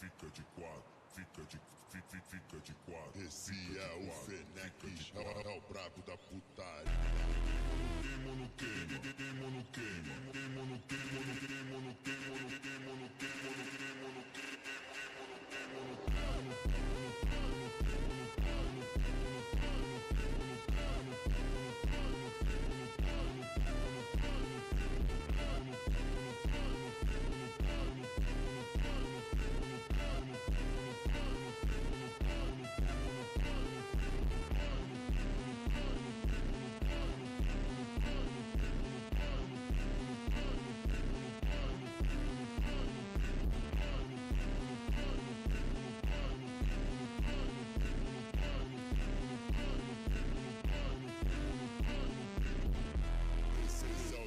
fica de quatro. Esse é o Fenec, é o brabo da putaria. Queimo no queima, queimo no queima, queimo no queimo, no queimo no queimo, no queimo no queimo, no queimo no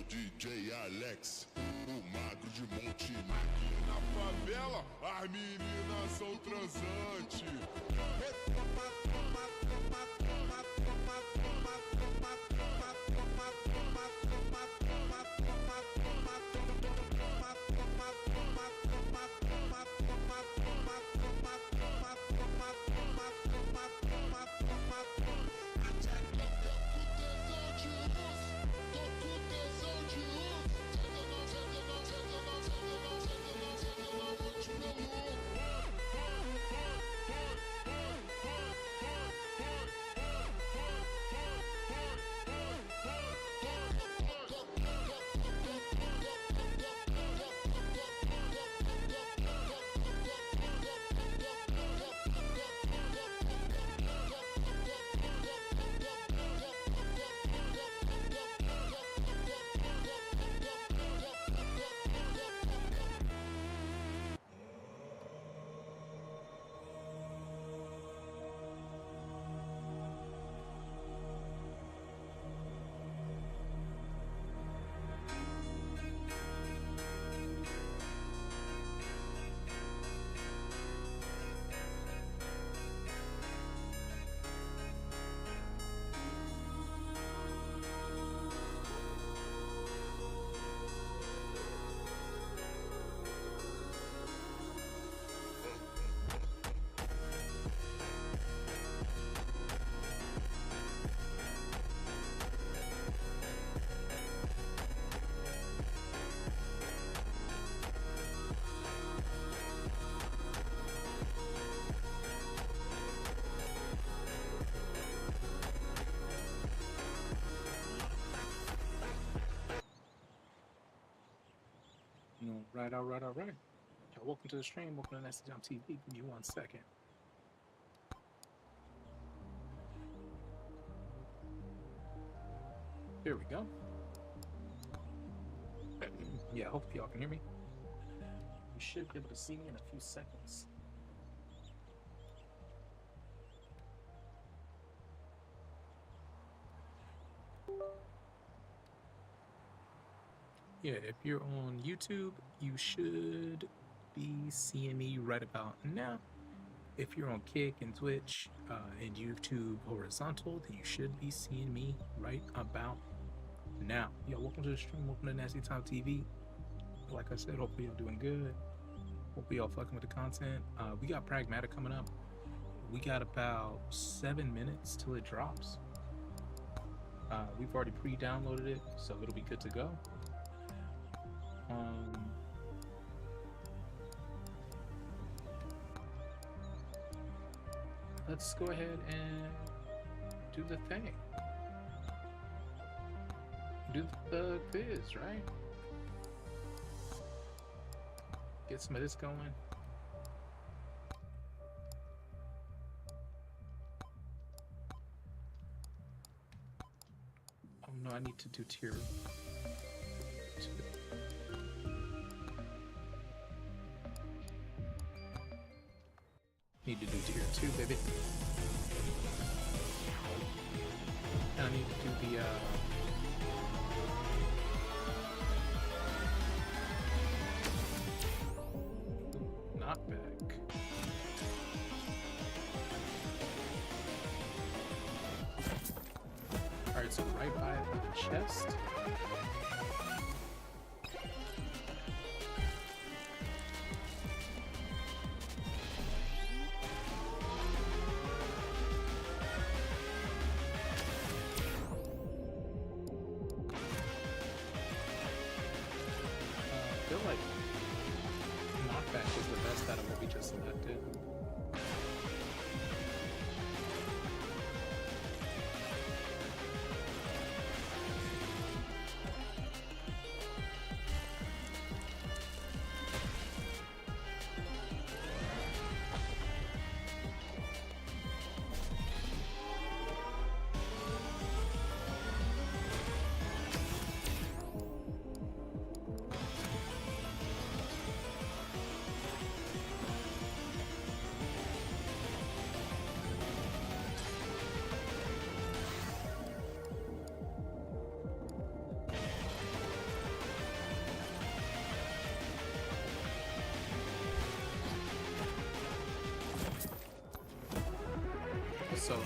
DJ Alex, o magro de monte. Aqui na favela, as meninas são transantes. All right. Yo, welcome to the stream. Welcome to Nastii TV. Give me 1 second. Here we go. Yeah, hope y'all can hear me. You should be able to see me in a few seconds. Yeah, if you're on YouTube, you should be seeing me right about now. If you're on Kick and Twitch and YouTube horizontal, then you should be seeing me right about now. Yo, welcome to the stream. Welcome to Nastii TV. Like I said, hopefully y'all doing good. Hopefully y'all fucking with the content. We got PRAGMATA coming up. We got about 7 minutes till it drops. We've already pre-downloaded it, so it'll be good to go. Let's go ahead and do the thing. Do the quiz, right? Get some of this going. Oh no, I need to do tier 2. Need to do tier 2, baby. And I need to do the knockback. Alright, so right by the chest. So I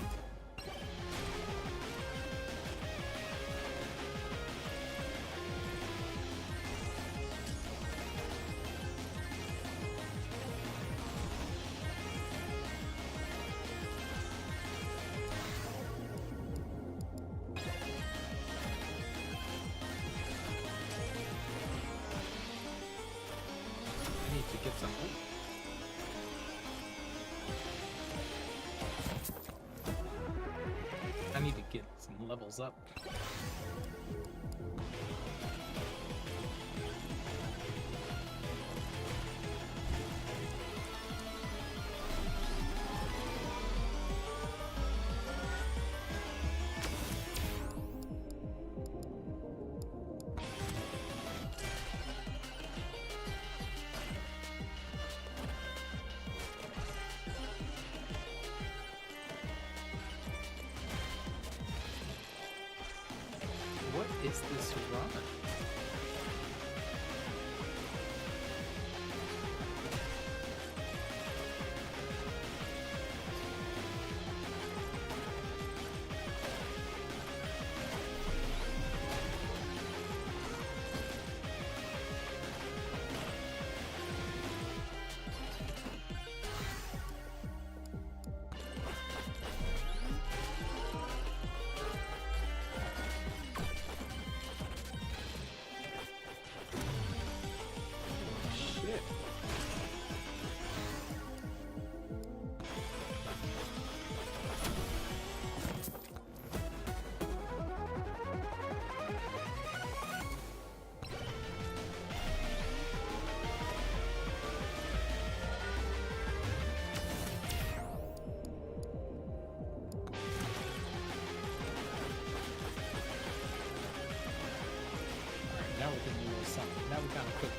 need to get some. I need to get some levels up. What is this run? Shit. Alright, now we're getting a little something. Now we're kind of cooking.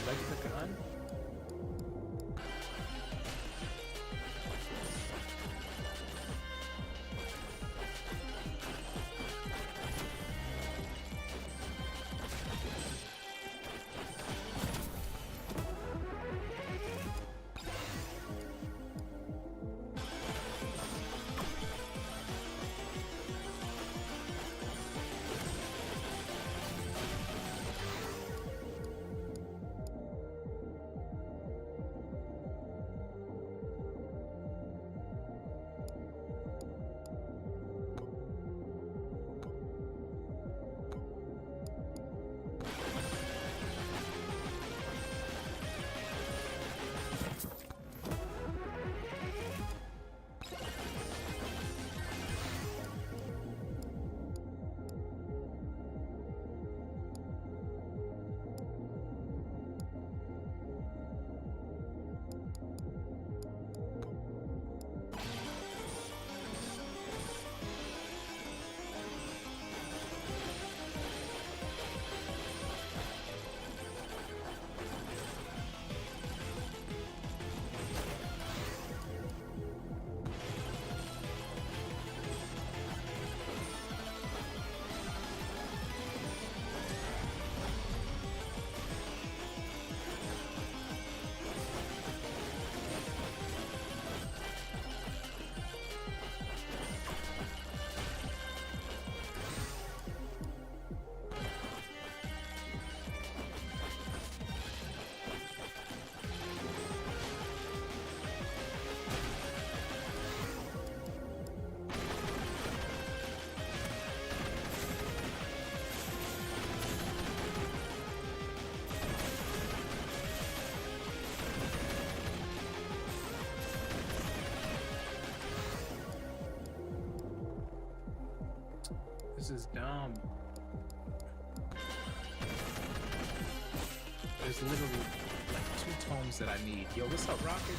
Like the gun? This is dumb. There's literally like 2 tomes that I need. Yo, what's up, Rocket?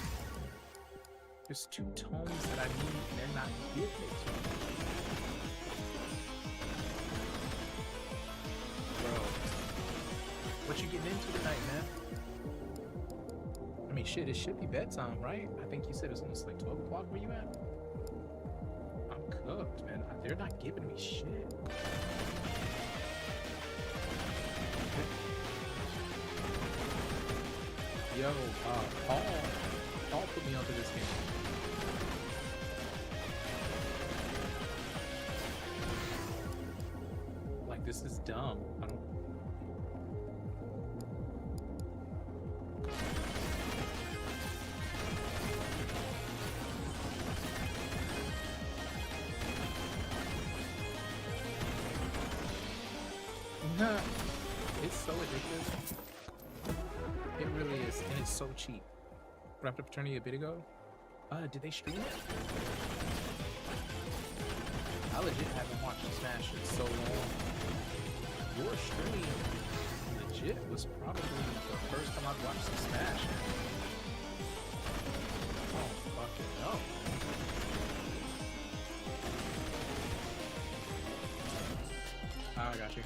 There's 2 tomes that I need, and they're not giving it to me. Bro, what you getting into tonight, man? I mean, shit, it should be bedtime, right? I think you said it's almost like 12 o'clock. Where you at? I'm cooked, man. They're not giving me shit. Yo, Paul put me onto this game. Like, this is dumb. I don't. Nah, it's so addictive. It really is, and it's so cheap. Wrapped up Eternity a bit ago. Did they stream it? I legit haven't watched Smash in so long. Your stream legit was probably the first time I've watched some Smash. Oh, fucking no. I got you.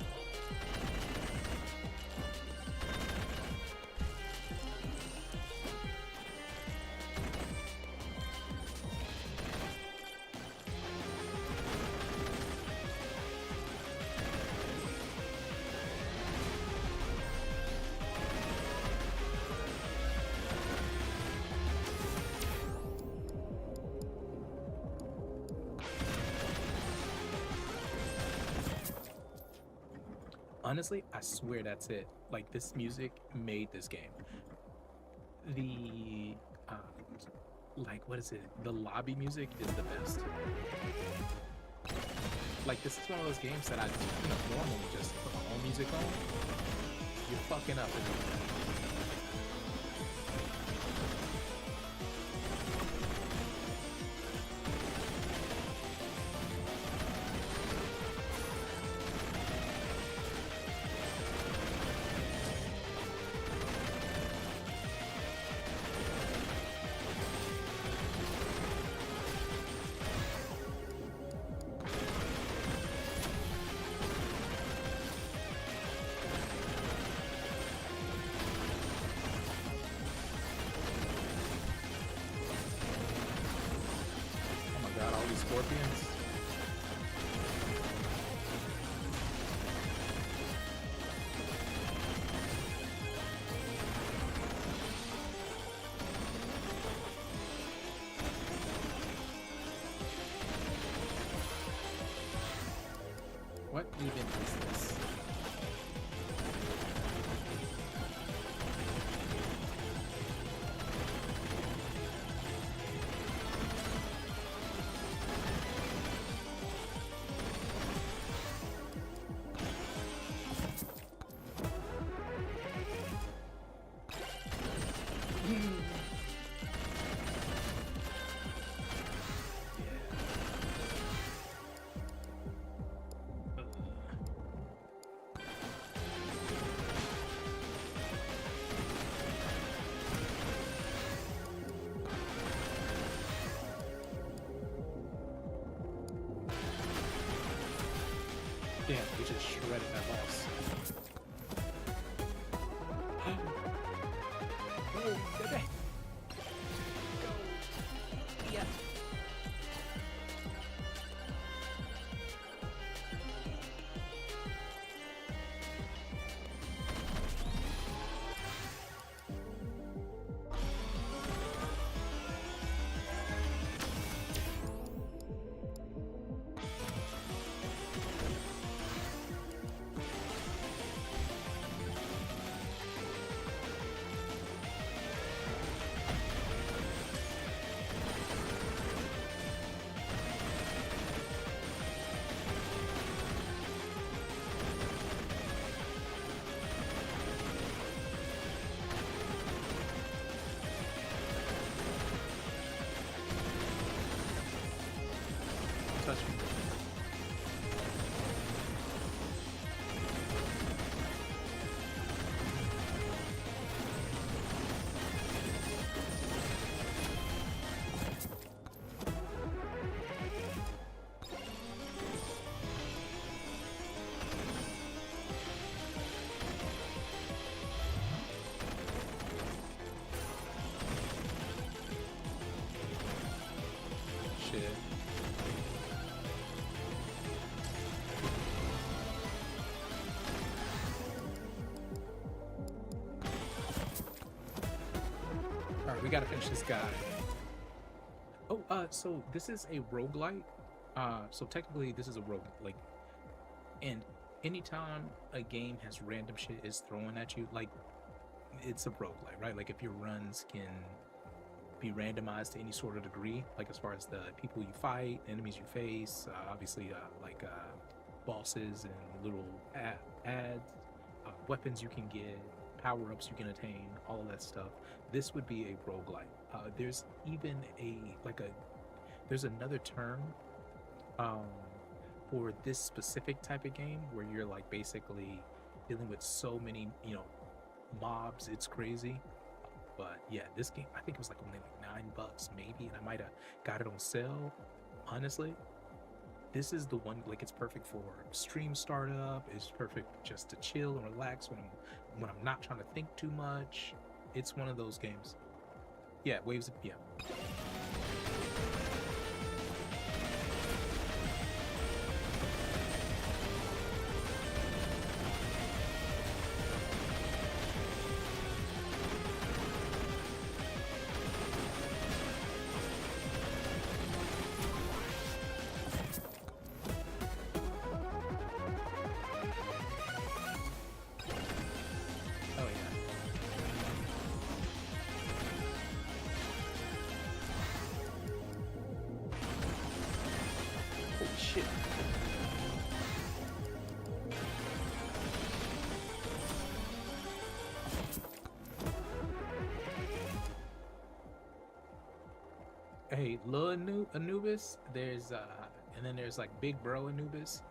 Honestly, I swear that's it. Like, this music made this game. The, like, what is it? The lobby music is the best. Like, this is one of those games that I, normally just put my own music on. You're fucking up again. Scorpions. What even is this? Damn, we just shredded that boss. Oh, baby. Go. Yeah. shit. Alright, we gotta finish this guy. Oh, so this is a roguelite. So technically this is a roguelike. And anytime a game has random shit is thrown at you, like, it's a roguelite, right? Like, if your runs can be randomized to any sort of degree, like as far as the people you fight, enemies you face, obviously bosses and little ads, weapons you can get, power-ups you can attain, all of that stuff. This would be a roguelite. There's even there's another term for this specific type of game where you're like basically dealing with so many, mobs. It's crazy. But yeah, this game, I think it was like only like $9 maybe, and I might have got it on sale. Honestly, this is the one, like, it's perfect for stream startup. It's perfect just to chill and relax when I'm not trying to think too much. It's one of those games. Yeah, waves. Yeah. Shit. Hey, little Anubis, there's and then there's like big bro Anubis.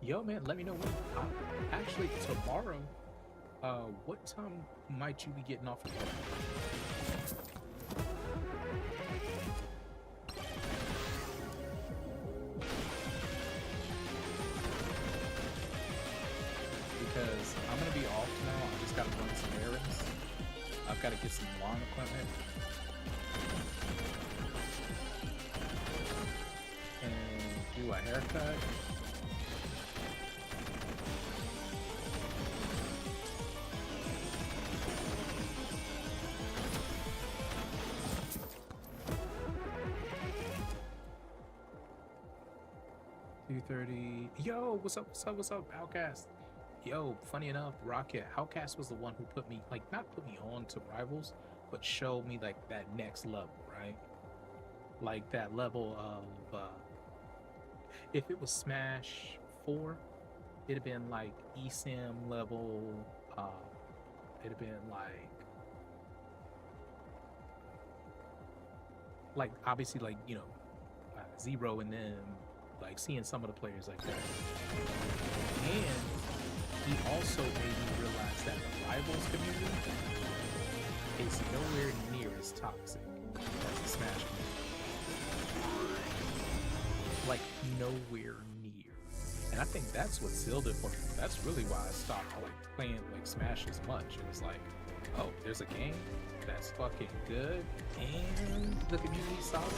Yo, man, let me know when. Actually, tomorrow, what time might you be getting off of work? Because I'm gonna be off tomorrow. I just gotta run some errands. I've got to get some lawn equipment. And do a haircut. Yo, what's up, Outcast? Yo, funny enough, Rocket, Outcast was the one who not put me on to Rivals, but showed me like that next level, right? Like that level of, if it was Smash 4, it'd have been like eSIM level, it'd have been like obviously like, Zero and them, like seeing some of the players like that. And he also made me realize that the Rivals community is nowhere near as toxic as the Smash community. Like, nowhere near. And I think that's what sealed it for me. That's really why I stopped playing Smash as much. It was like, oh, there's a game that's fucking good and the community's solid.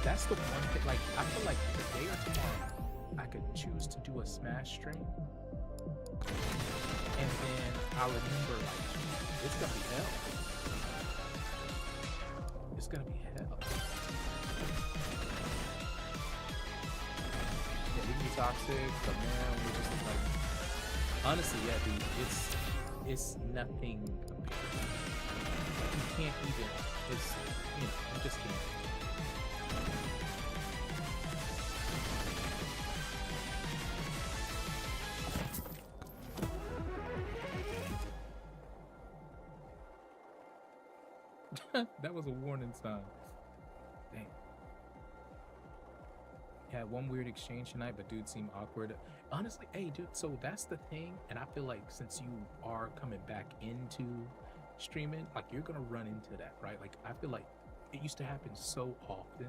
That's the one thing, I feel like today or tomorrow, I could choose to do a Smash stream, and then I'll remember, it's gonna be hell. It's gonna be hell. Yeah, we can be toxic, but man, we're just honestly, yeah, dude, it's nothing compared. You can't even, you just can't. That was a warning sign. Dang. Had one weird exchange tonight, but dude seemed awkward. Honestly, hey, dude, so that's the thing. And I feel like since you are coming back into streaming, like you're gonna run into that, right? Like I feel like it used to happen so often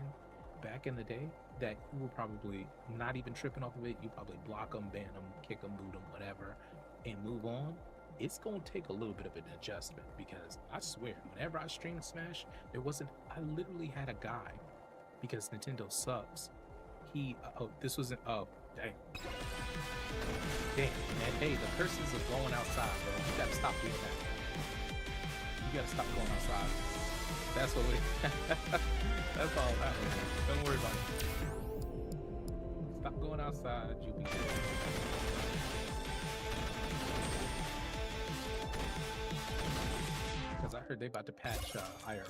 back in the day that you were probably not even tripping off of it. You probably block them, ban them, kick them, boot them, whatever, and move on. It's gonna take a little bit of an adjustment because I swear, whenever I streamed Smash, there wasn't. I literally had a guy because Nintendo sucks. He oh, this wasn't. Oh, dang, dang, man. Hey, the curses are going outside, bro. You gotta stop doing that. You gotta stop going outside. That's what we. That's all that was. Don't worry about it. Stop going outside. You'll be good. Because I heard they about to patch IRL.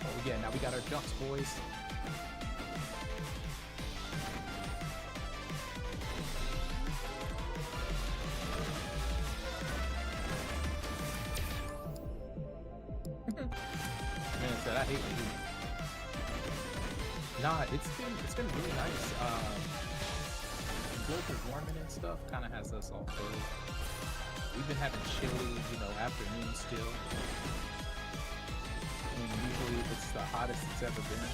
Oh yeah, now we got our jumps, boys. Man said I hate the heat. Nah, it's been really nice. Global warming and stuff kind of has us all filled. We've been having chilly, afternoons still. I mean, usually it's the hottest it's ever been.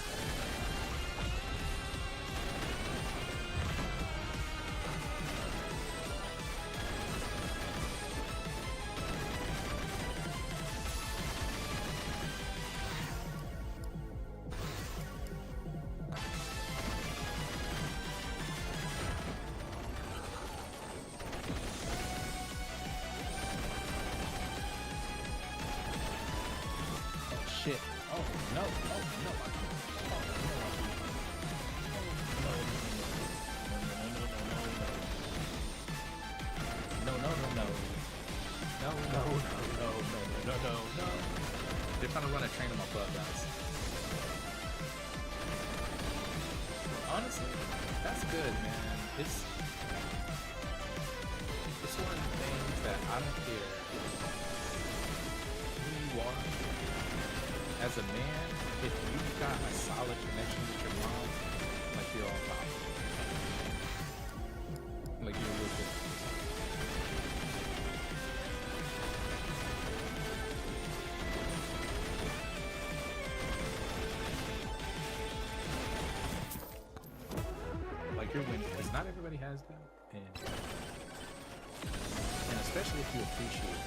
Shit. Oh, no. Oh, no. Oh, no. No. They're trying to run a train on my butt, guys. Honestly, that's good, man. It's one of the things that I don't care who you are. As a man, if you've got a solid connection with your mom, like you're on top. Like you're real good. Like you're winning, because not everybody has that, and especially if you appreciate it.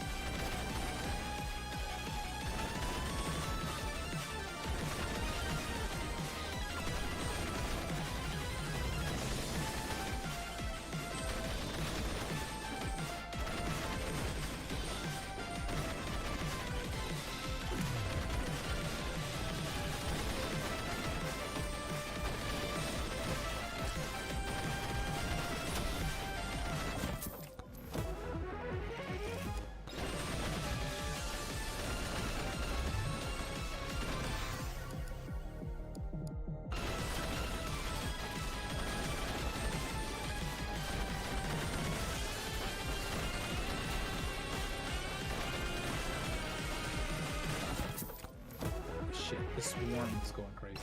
Shit, this swarm is going crazy.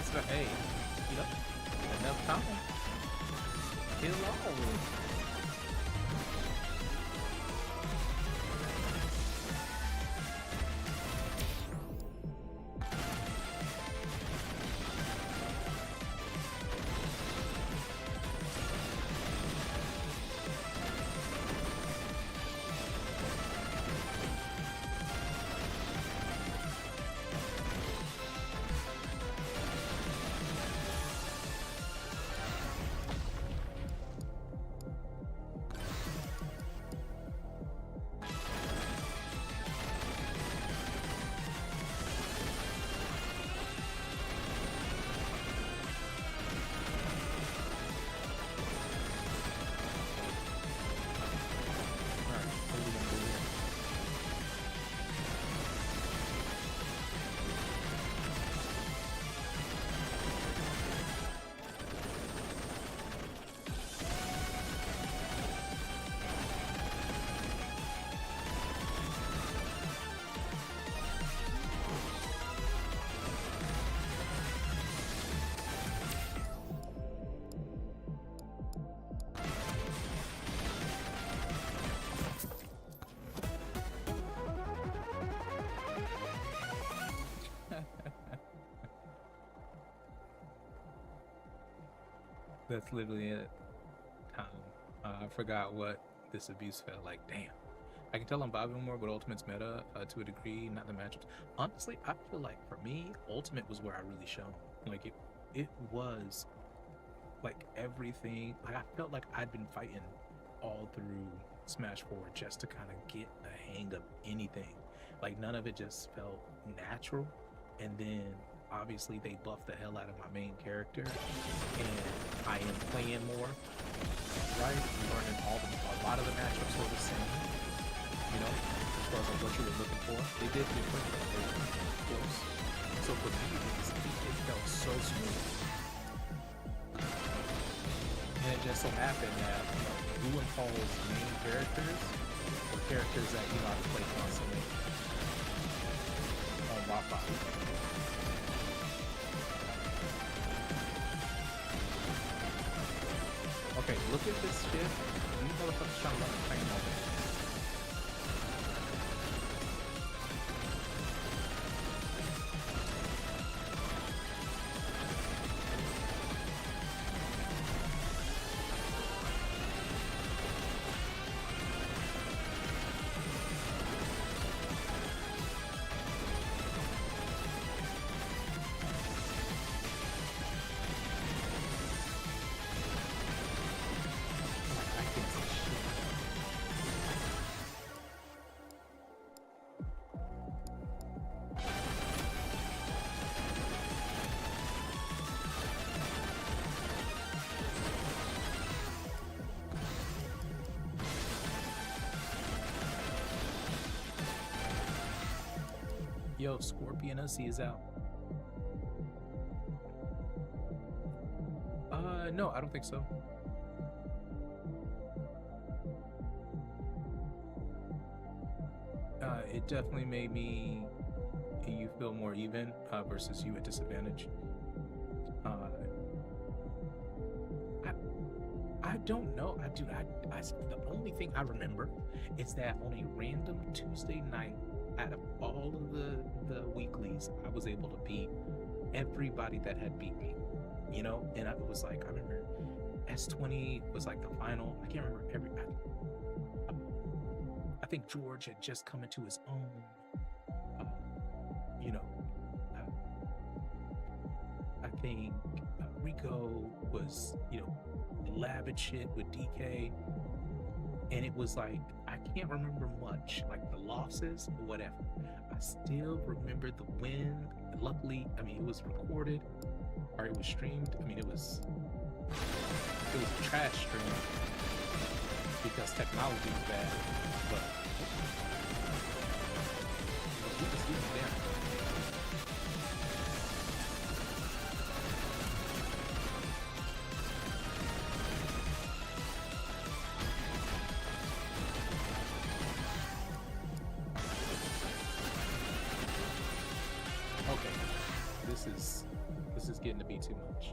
close enough. Hey, you know, enough time. Kill all. That's literally it. I forgot what this abuse felt like. Damn. I can tell I'm vibing more with Ultimate's meta to a degree, not the matchups. Honestly, I feel like for me, Ultimate was where I really shone. Like it was like everything. Like I felt like I'd been fighting all through Smash 4 just to kind of get the hang of anything. Like none of it just felt natural. And then obviously they buffed the hell out of my main character, and I am playing more, right? Learning a lot of the matchups were the same, you know, as far as like what you were looking for. They did different, but they were close. So for me, it felt so smooth. And it just so happened that, you know, Blue and Paul's main characters were characters that you know how to play constantly on Wi-Fi. Okay, look at this shit. These motherfuckers trying to run a train all day. Yo, Scorpion Ussy is out. No, I don't think so. It definitely made you feel more even versus you at disadvantage. I don't know. The only thing I remember is that on a random Tuesday night, out of all of the weeklies, I was able to beat everybody that had beat me, you know. And I was like, I remember S20 was like the final. I can't remember I think George had just come into his own. You know, I think Rico was, you know, labbing shit with DK. And it was like, I can't remember much, like the losses or whatever. I still remember the win. Luckily, I mean, it was recorded or it was streamed. I mean, it was a trash stream because technology was bad. But we just did it down. This is getting to be too much.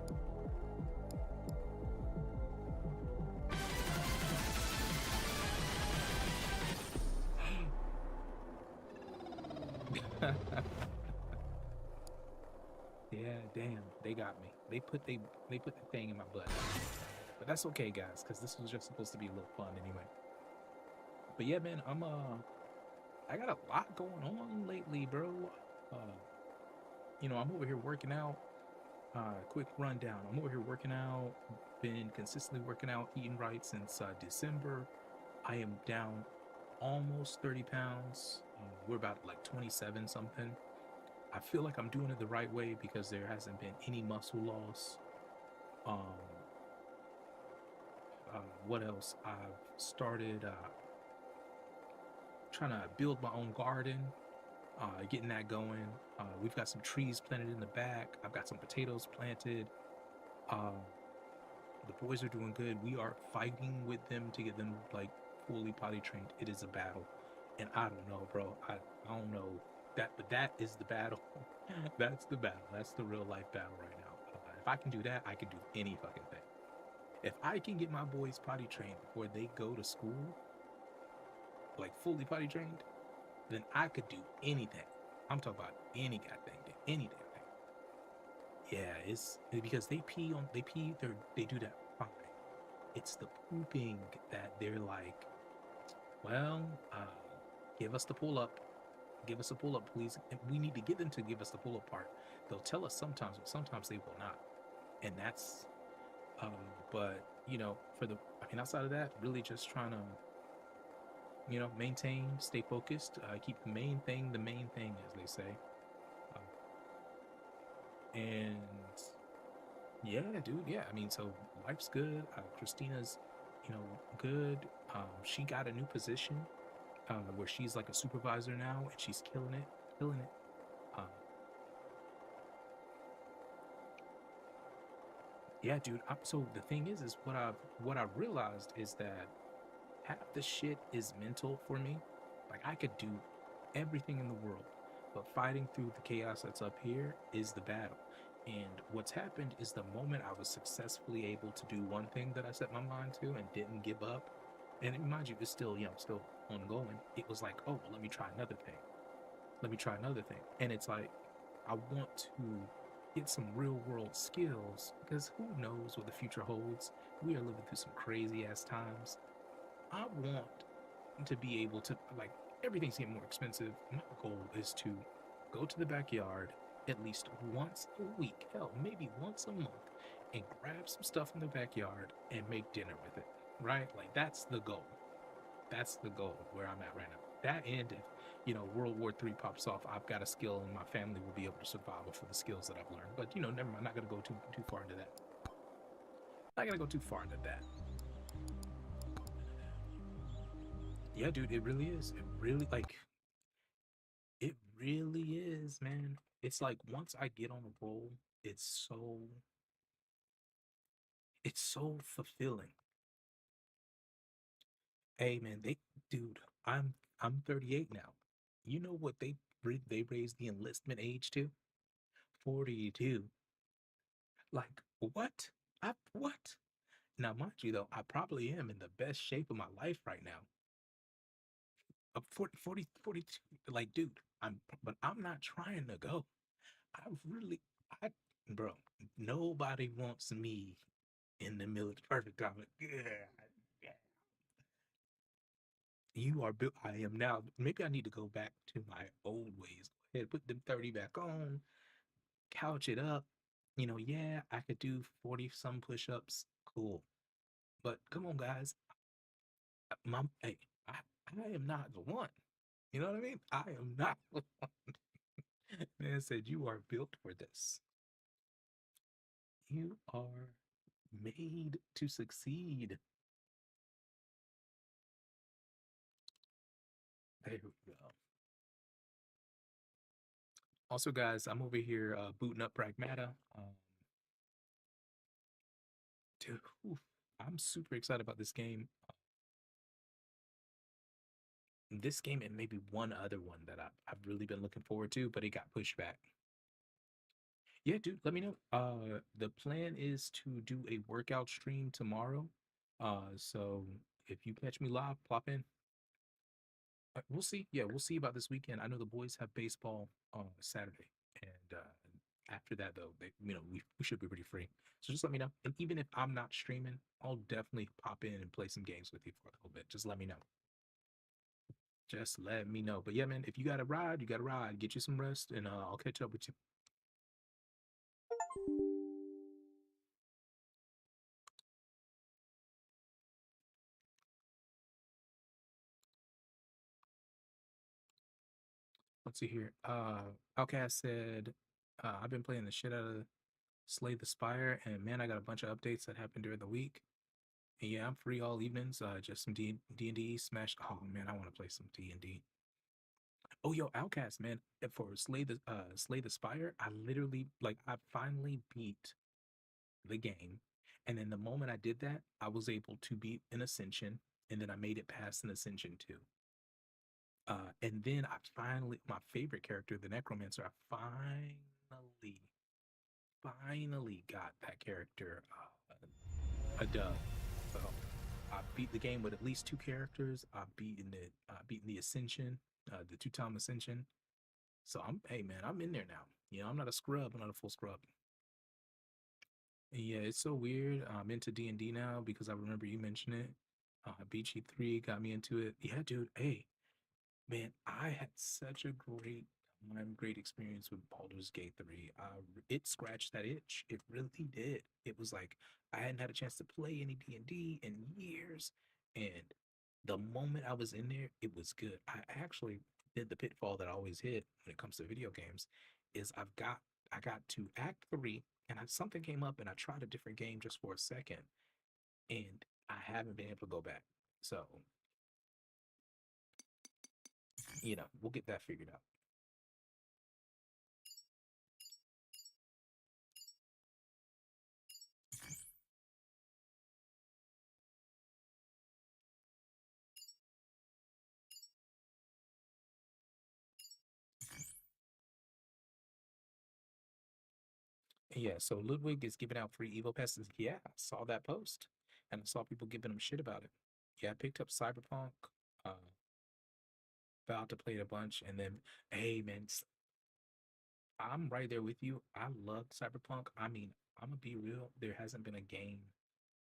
Yeah, damn, they got me. They put the thing in my butt. But that's okay, guys, because this was just supposed to be a little fun anyway. But yeah, man, I got a lot going on lately, bro. Uh, I'm over here working out. Quick rundown. I'm over here working out. Been consistently working out, eating right since December. I am down almost 30 pounds. We're about like 27 something. I feel like I'm doing it the right way because there hasn't been any muscle loss. Um, what else? I've started trying to build my own garden, getting that going. We've got some trees planted in the back. I've got some potatoes planted. Uh, the boys are doing good. We are fighting with them to get them like fully potty trained. It is a battle, and I don't know, bro. I don't know that, but that is the battle. That's the battle. That's the real life battle right now. If I can do that, I can do any fucking thing. If I can get my boys potty trained before they go to school, like fully potty trained, then I could do anything. I'm talking about any goddamn thing, any damn thing. Yeah, it's because they do that fine. It's the pooping that they're like, well, give us the pull up, give us a pull up, please. And we need to get them to give us the pull up part. They'll tell us sometimes, but sometimes they will not, and that's. Um, but outside of that, really just trying to maintain, stay focused, keep the main thing, as they say. Um, and yeah, dude, yeah. I mean, so life's good. Christina's, good. She got a new position where she's like a supervisor now, and she's killing it, killing it. Um, yeah, dude. So the thing is what I've realized is that half the shit is mental for me. Like I could do everything in the world, but fighting through the chaos that's up here is the battle. And what's happened is the moment I was successfully able to do one thing that I set my mind to and didn't give up, and mind you, it's still still ongoing. It was like, oh, well, let me try another thing. Let me try another thing, and it's like I want to get some real world skills because who knows what the future holds. We are living through some crazy ass times. I want to be able to like everything's getting more expensive. My goal is to go to the backyard at least once a week, hell, maybe once a month, and grab some stuff in the backyard and make dinner with it. Right? Like that's the goal. That's the goal where I'm at right now. That and if World War III pops off, I've got a skill and my family will be able to survive for the skills that I've learned. But never mind. I'm not gonna go too far into that. Not gonna go too far into that. Yeah, dude, it really is. It really is, man. It's like once I get on a roll, it's so fulfilling. Hey, man, dude, I'm 38 now. You know what they raised the enlistment age to? 42. Like what? What? Now, mind you, though, I probably am in the best shape of my life right now. 42. Like, dude, but I'm not trying to go. I really, I, bro, nobody wants me in the military. Perfect time. Yeah. You are built. I am now. Maybe I need to go back to my old ways. Go ahead, put them 30 back on, couch it up. Yeah, I could do 40 some push ups. Cool. But come on, guys. Hey, I am not the one. You know what I mean? I am not the one. Man said, you are built for this. You are made to succeed. There we go. Also, guys, I'm over here booting up Pragmata. Dude, oof, I'm super excited about this game. This game and maybe one other one that I've really been looking forward to, but it got pushed back. Yeah, dude, let me know. The plan is to do a workout stream tomorrow. So if you catch me live, pop in. We'll see. Yeah, we'll see about this weekend. I know the boys have baseball on Saturday, and after that, though, we should be pretty free. So just let me know. And even if I'm not streaming, I'll definitely pop in and play some games with you for a little bit. Just let me know. Just let me know. But yeah, man, if you got to ride, you got to ride. Get you some rest, and I'll catch up with you. Let's see here. Outcast said, I've been playing the shit out of Slay the Spire, and man, I got a bunch of updates that happened during the week. And yeah, I'm free all evenings. Just some D and D smash. Oh man, I want to play some D&D. Oh yo, Outcast man, for Slay the Spire, I literally like I finally beat the game, and then the moment I did that, I was able to beat an Ascension, and then I made it past an Ascension too. And then I finally, my favorite character, the Necromancer, finally got that character a dub. So I beat the game with at least two characters. Beaten the Ascension, the two-time Ascension. So hey man, I'm in there now. You know, I'm not a scrub. I'm not a full scrub. And yeah, it's so weird. I'm into D&D now because I remember you mentioned it. BG3 got me into it. Yeah, dude. Hey, man, I had such a great experience with Baldur's Gate 3. It scratched that itch. It really did. It was like I hadn't had a chance to play any D&D in years, and the moment I was in there, it was good. I actually did the pitfall that I always hit when it comes to video games, is I got to Act 3, and something came up, and I tried a different game just for a second, and I haven't been able to go back. So, we'll get that figured out. Yeah, so Ludwig is giving out free Evo passes. Yeah, I saw that post, and I saw people giving him shit about it. Yeah, I picked up Cyberpunk, uh, vowed to play it a bunch, and then, hey man, I'm right there with you. I love Cyberpunk. I mean, I'm gonna be real. There hasn't been a game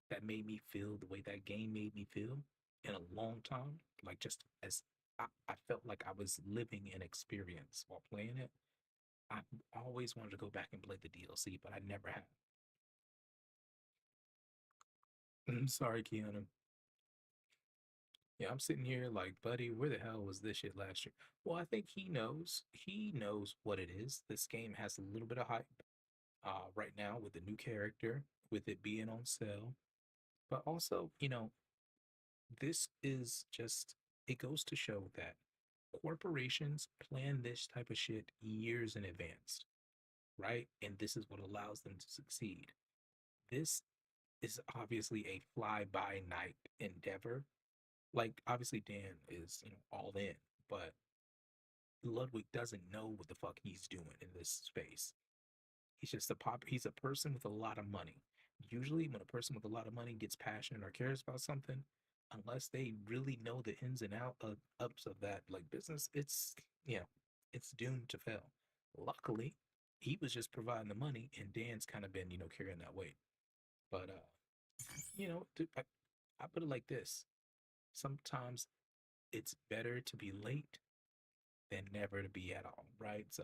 that made me feel the way that game made me feel in a long time. Like just as I felt like I was living an experience while playing it. I always wanted to go back and play the DLC, but I never have. I'm sorry, Keanu. Yeah, I'm sitting here like, buddy, where the hell was this shit last year? Well, I think he knows. He knows what it is. This game has a little bit of hype right now with the new character, with it being on sale. But also, this is just, it goes to show that corporations plan this type of shit years in advance, right? And this is what allows them to succeed. This is obviously a fly by night endeavor. Like, obviously, Dan is, all in, but Ludwig doesn't know what the fuck he's doing in this space. He's a person with a lot of money. Usually when a person with a lot of money gets passionate or cares about something, unless they really know the ins and ups of that like business, it's doomed to fail. Luckily, he was just providing the money and Dan's kind of been, carrying that weight. But I put it like this. Sometimes it's better to be late than never to be at all, right? So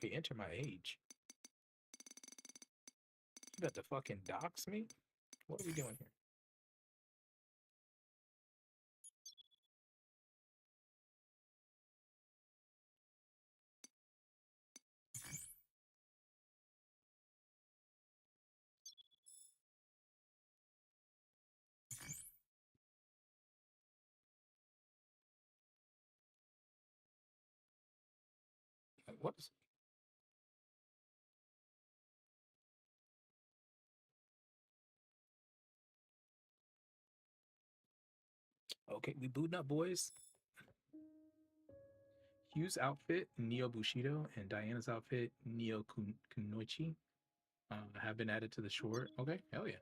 we enter my age. You about to fucking dox me? What are we doing here? What is okay? We booting up, boys. Hugh's outfit, Neo Bushido, and Diana's outfit, Neo Kunoichi, have been added to the short. Okay, hell yeah.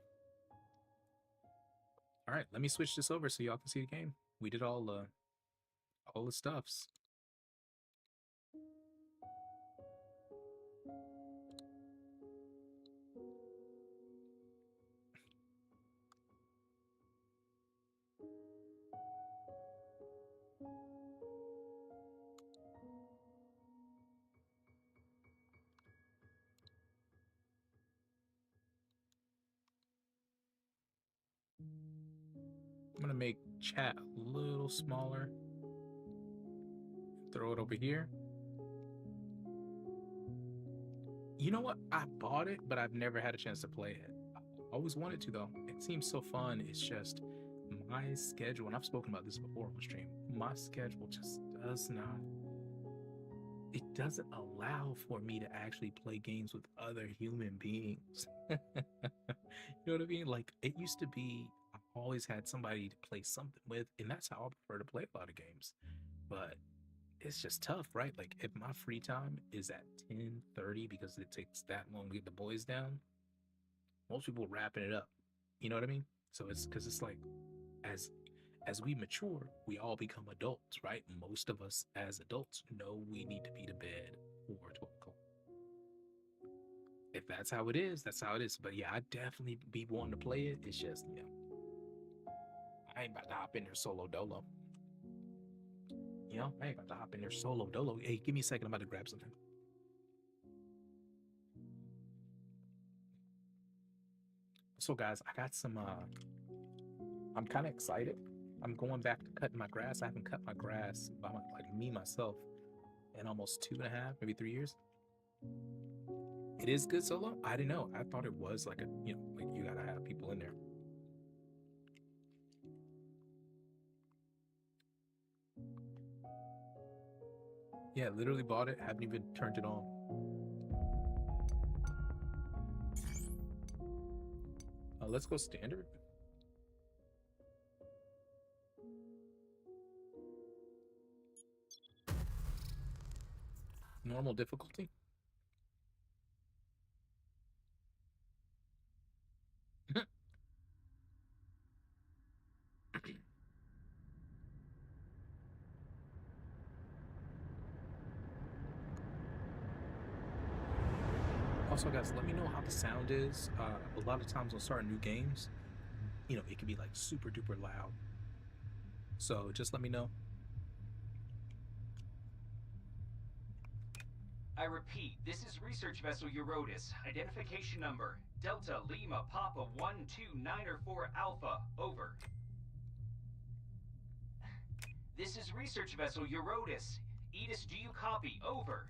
All right, let me switch this over so y'all can see the game. We did all the stuffs. I'm gonna make chat a little smaller. Throw it over here. You know what? I bought it, but I've never had a chance to play it. I always wanted to though. It seems so fun. It's just my schedule, and I've spoken about this before on stream. My schedule just does not. It doesn't allow for me to actually play games with other human beings. You know what I mean? Like it used to be, I always had somebody to play something with, and that's how I prefer to play a lot of games. But it's just tough, right? Like if my free time is at 10:30 because it takes that long to get the boys down, most people wrapping it up. You know what I mean? So it's because it's like as we mature, we all become adults, right? Most of us as adults know we need to be to bed or 12 o'clock. If that's how it is, that's how it is. But yeah, I'd definitely be wanting to play it. It's just, you know, I ain't about to hop in there solo dolo. You know, I ain't about to hop in there solo dolo. Hey, give me a second. I'm about to grab something. So guys, I got some, I'm kind of excited. I'm going back to cutting my grass. I haven't cut my grass by myself in almost 2.5, maybe 3 years. It is good solo. I didn't know. I thought it was like like you gotta have people in there. Yeah, literally bought it. Haven't even turned it on. Let's go standard. Normal difficulty. Also, guys, let me know how the sound is. A lot of times on starting new games, you know, it can be like super duper loud. So just let me know. I repeat, this is research vessel Eurotas. Identification number Delta Lima Papa 12904 Alpha. Over. This is research vessel Eurotas. Edis, do you copy? Over.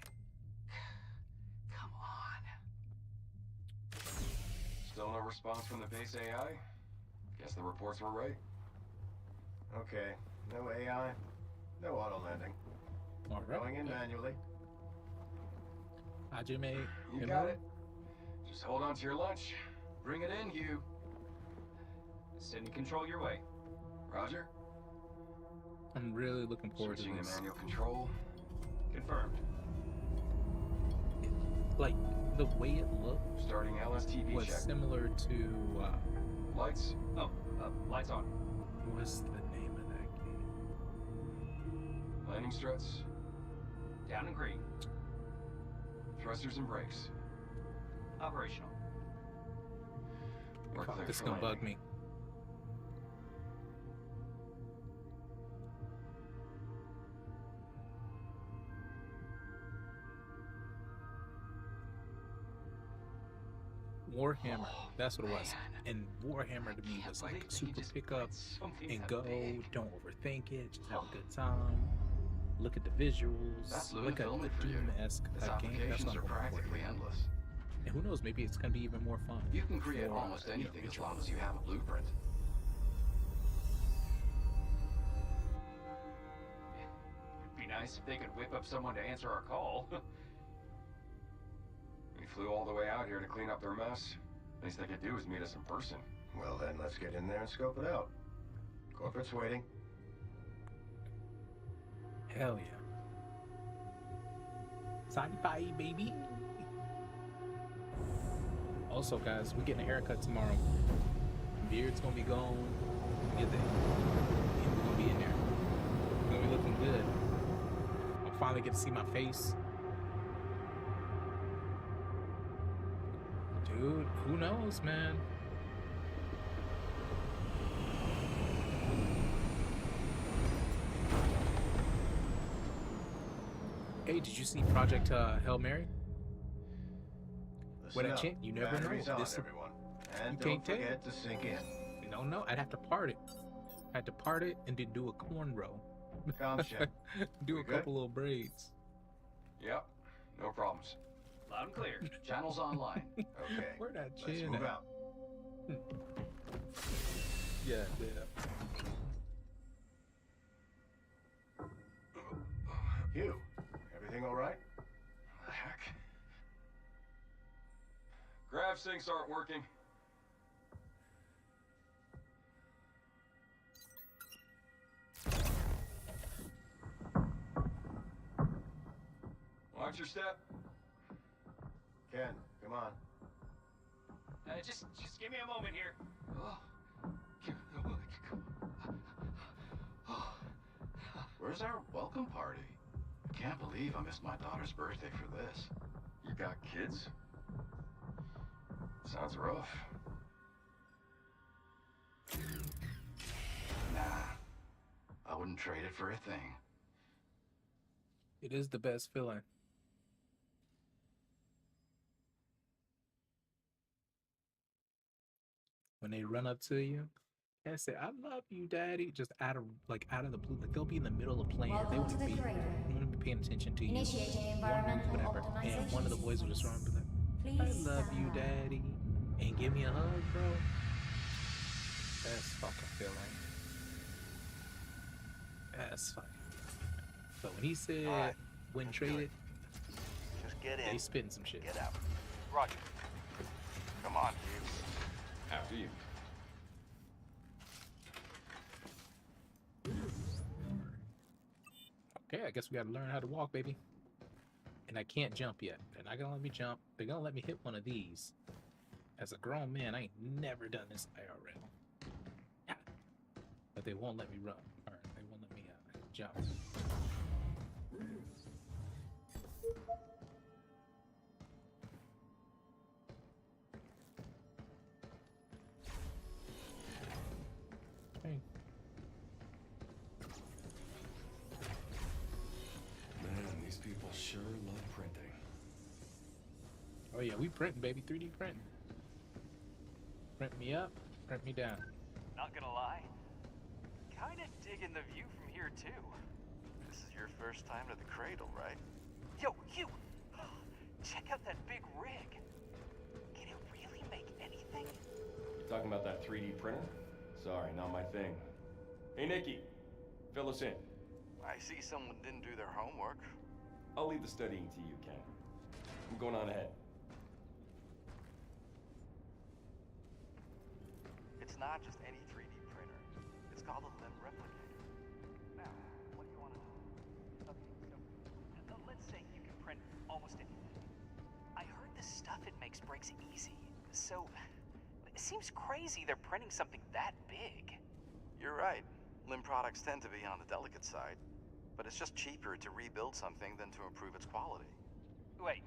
Come on. Still no response from the base AI? Guess the reports were right. Okay, no AI, no auto landing. All right. Going in manually. Hajime. You got it. Just hold on to your lunch. Bring it in, Hugh. Sending control your way. Roger. I'm really looking forward Switching to to this. manual control. Confirmed. Like the way it looked Starting LSTV was check. similar to Lights. Oh, lights on. what's the name of that game? Landing struts. Down and green. Thrusters and brakes. Operational. We're clear This is for gonna bug landing. me. Warhammer, that's what it was. And Warhammer to me was like super pick up and go, don't overthink it, just have a good time. Look at the visuals, That's like a Lumen for you. Doom-esque Its type game. That's applications what are I'm going for. practically endless. And who knows, maybe it's gonna be even more fun. You can create for, almost you know, anything as intro. long as you have a blueprint. It'd be nice if they could whip up someone to answer our call. We flew all the way out here to clean up their mess. Least they could do is meet us in person. Well then, let's get in there and scope it out. Corporate's waiting. Hell yeah. Sci-fi, baby. Also, guys, we're getting a haircut tomorrow. Beard's gonna be gone. Get that. And we're gonna be in there. We're gonna be looking good. I'll finally get to see my face. Dude, who knows, man? Hey, did you see Project Hail Mary? What a chant, you never know. Batteries on, This everyone. And you don't can't tell. forget to sink in. You don't know. I'd have to part it. I had to part it and then do a corn row. Calm ship. Do We a good? couple little braids. Yep, no problems. Loud and clear. Channel's online. Okay. Where that Let's chin move at? out. Yeah, yeah. Hugh, everything all right? What the heck? Grav sinks aren't working. Watch your step. Ken, come on. Just give me a moment here. Where's our welcome party? I can't believe I missed my daughter's birthday for this. You got kids? Sounds rough. Nah, I wouldn't trade it for a thing. It is the best feeling. When they run up to you and say, "I love you, Daddy," just out of the blue, like they'll be in the middle of playing, they Welcome to wouldn't the be, crater. wouldn't be paying attention to you, Initiating wondering environmental whatever, and one of the optimization boys will just run and be like, Please "I love you, stand by. Daddy," and give me a hug, bro. That's fucking feeling. That's fucking. But when he said Alright, wouldn't let's do trade it. it, Just get they in, spitting some shit. get out. Roger. Come on, Hugh. After you. Okay, I guess we gotta learn how to walk, baby. And I can't jump yet. They're not gonna let me jump. They're gonna let me hit one of these. As a grown man, I ain't never done this IRL. Yeah. But they won't let me run. Or they won't let me jump. Hey. Man, these people sure love printing. Oh yeah, we printing, baby. 3D printing. Print me up, print me down. Not gonna lie, kinda digging the view from here too. This is your first time to the cradle, right? Yo, Hugh! Check out that big rig. Can it really make anything? You talking about that 3D printer? Sorry, not my thing. Hey, Nikki, fill us in. I see someone didn't do their homework. I'll leave the studying to you, Ken. I'm going on ahead. It's not just any 3D printer. It's called a limb replicator. Now, what do you want to know? Okay, so let's say you can print almost anything. I heard the stuff it makes breaks easy, so it seems crazy they're printing something that big. You're right. Limb products tend to be on the delicate side, but it's just cheaper to rebuild something than to improve its quality. Wait,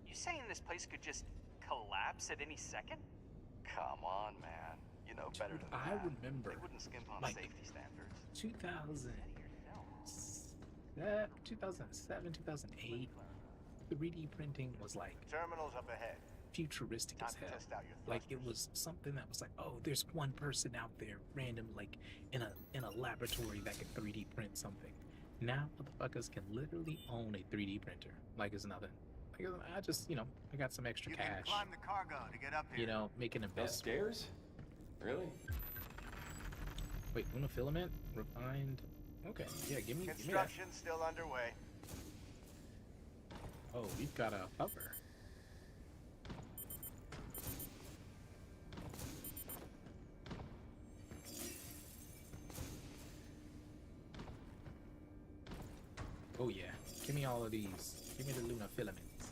you saying this place could just collapse at any second? Come on, man. You know better Dude, than I that. remember, They wouldn't skimp on like, safety standards. 2007, 2008, 3D printing was like Terminals up ahead. futuristic as Time to hell. test out your Like it thrusters. was something that was like, oh, there's one person out there, random, like in a laboratory that can 3D print something. Now motherfuckers can literally own a 3D printer like it's nothing. Like I just, I got some extra You can cash. climb the cargo to get up here. Make an Those investment. stairs? Really? Wait, monofilament, refined. Okay, yeah, give me that. Construction still underway. Oh, we've got a hover. Oh yeah, give me all of these. Give me the Luna filaments.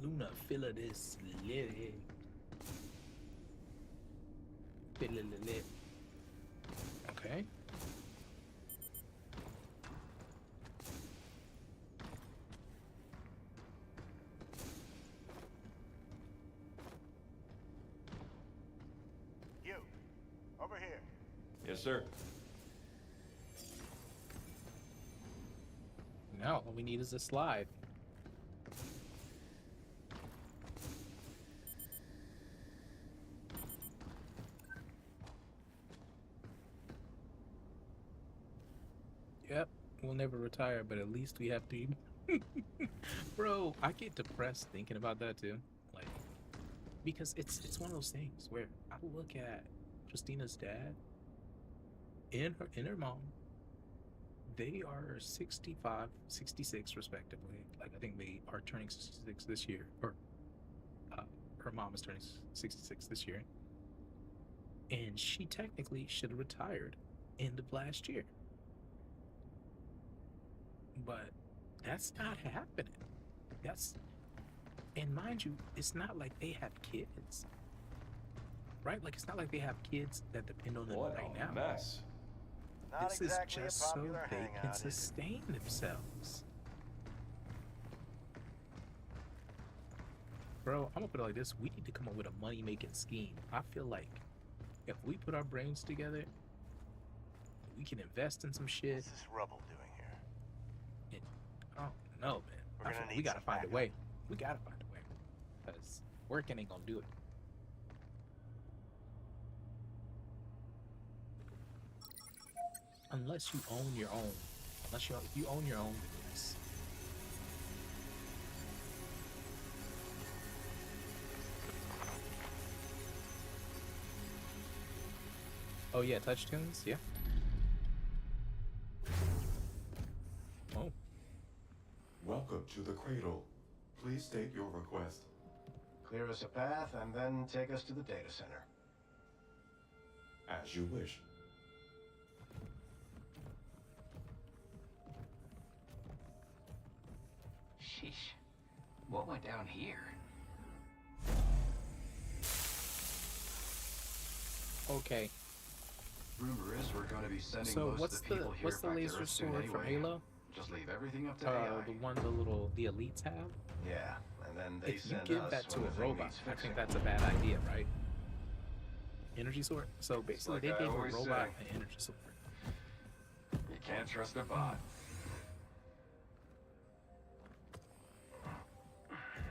Luna filla this lily. Fill-a-lily. Okay. You, over here. Yes, sir. Now all we need is a slide. Yep, we'll never retire, but at least we have to. Bro, I get depressed thinking about that too. Like, because it's one of those things where I look at Christina's dad and her mom. They are 65, 66 respectively. Like, I think they are turning 66 this year, or her mom is turning 66 this year, and she technically should have retired end of last year. But that's not happening. And mind you, it's not like they have kids, right? Like, it's not like they have kids that depend on them What right a now. mess. Not This exactly is just a so popular they hangout, can is it? sustain themselves. Bro, I'm gonna put it like this. We need to come up with a money-making scheme. I feel like if we put our brains together, we can invest in some shit. What's this rubble doing here? I don't know, man. We're I gonna feel like we need gotta some find a backup. way. We gotta find a way. Because working ain't gonna do it. Unless you own your own. If you own your own, yes. Oh yeah, touch tunes, yeah. Oh, Welcome to the cradle. Please state your request. Clear us a path and then take us to the data center. As you wish. Sheesh. What went down here? okay. Rumor is we're going to be sending So most what's of the people here what's the back to laser Earth soon sword from anyway. Halo? Just leave everything up to AI. The one the elites have. Yeah, and then they If you send give us that to when a the thing robot, needs I fixing. think that's a bad idea, right? Energy sword. So basically, like they I gave a always robot say. an energy sword. You can't trust a bot.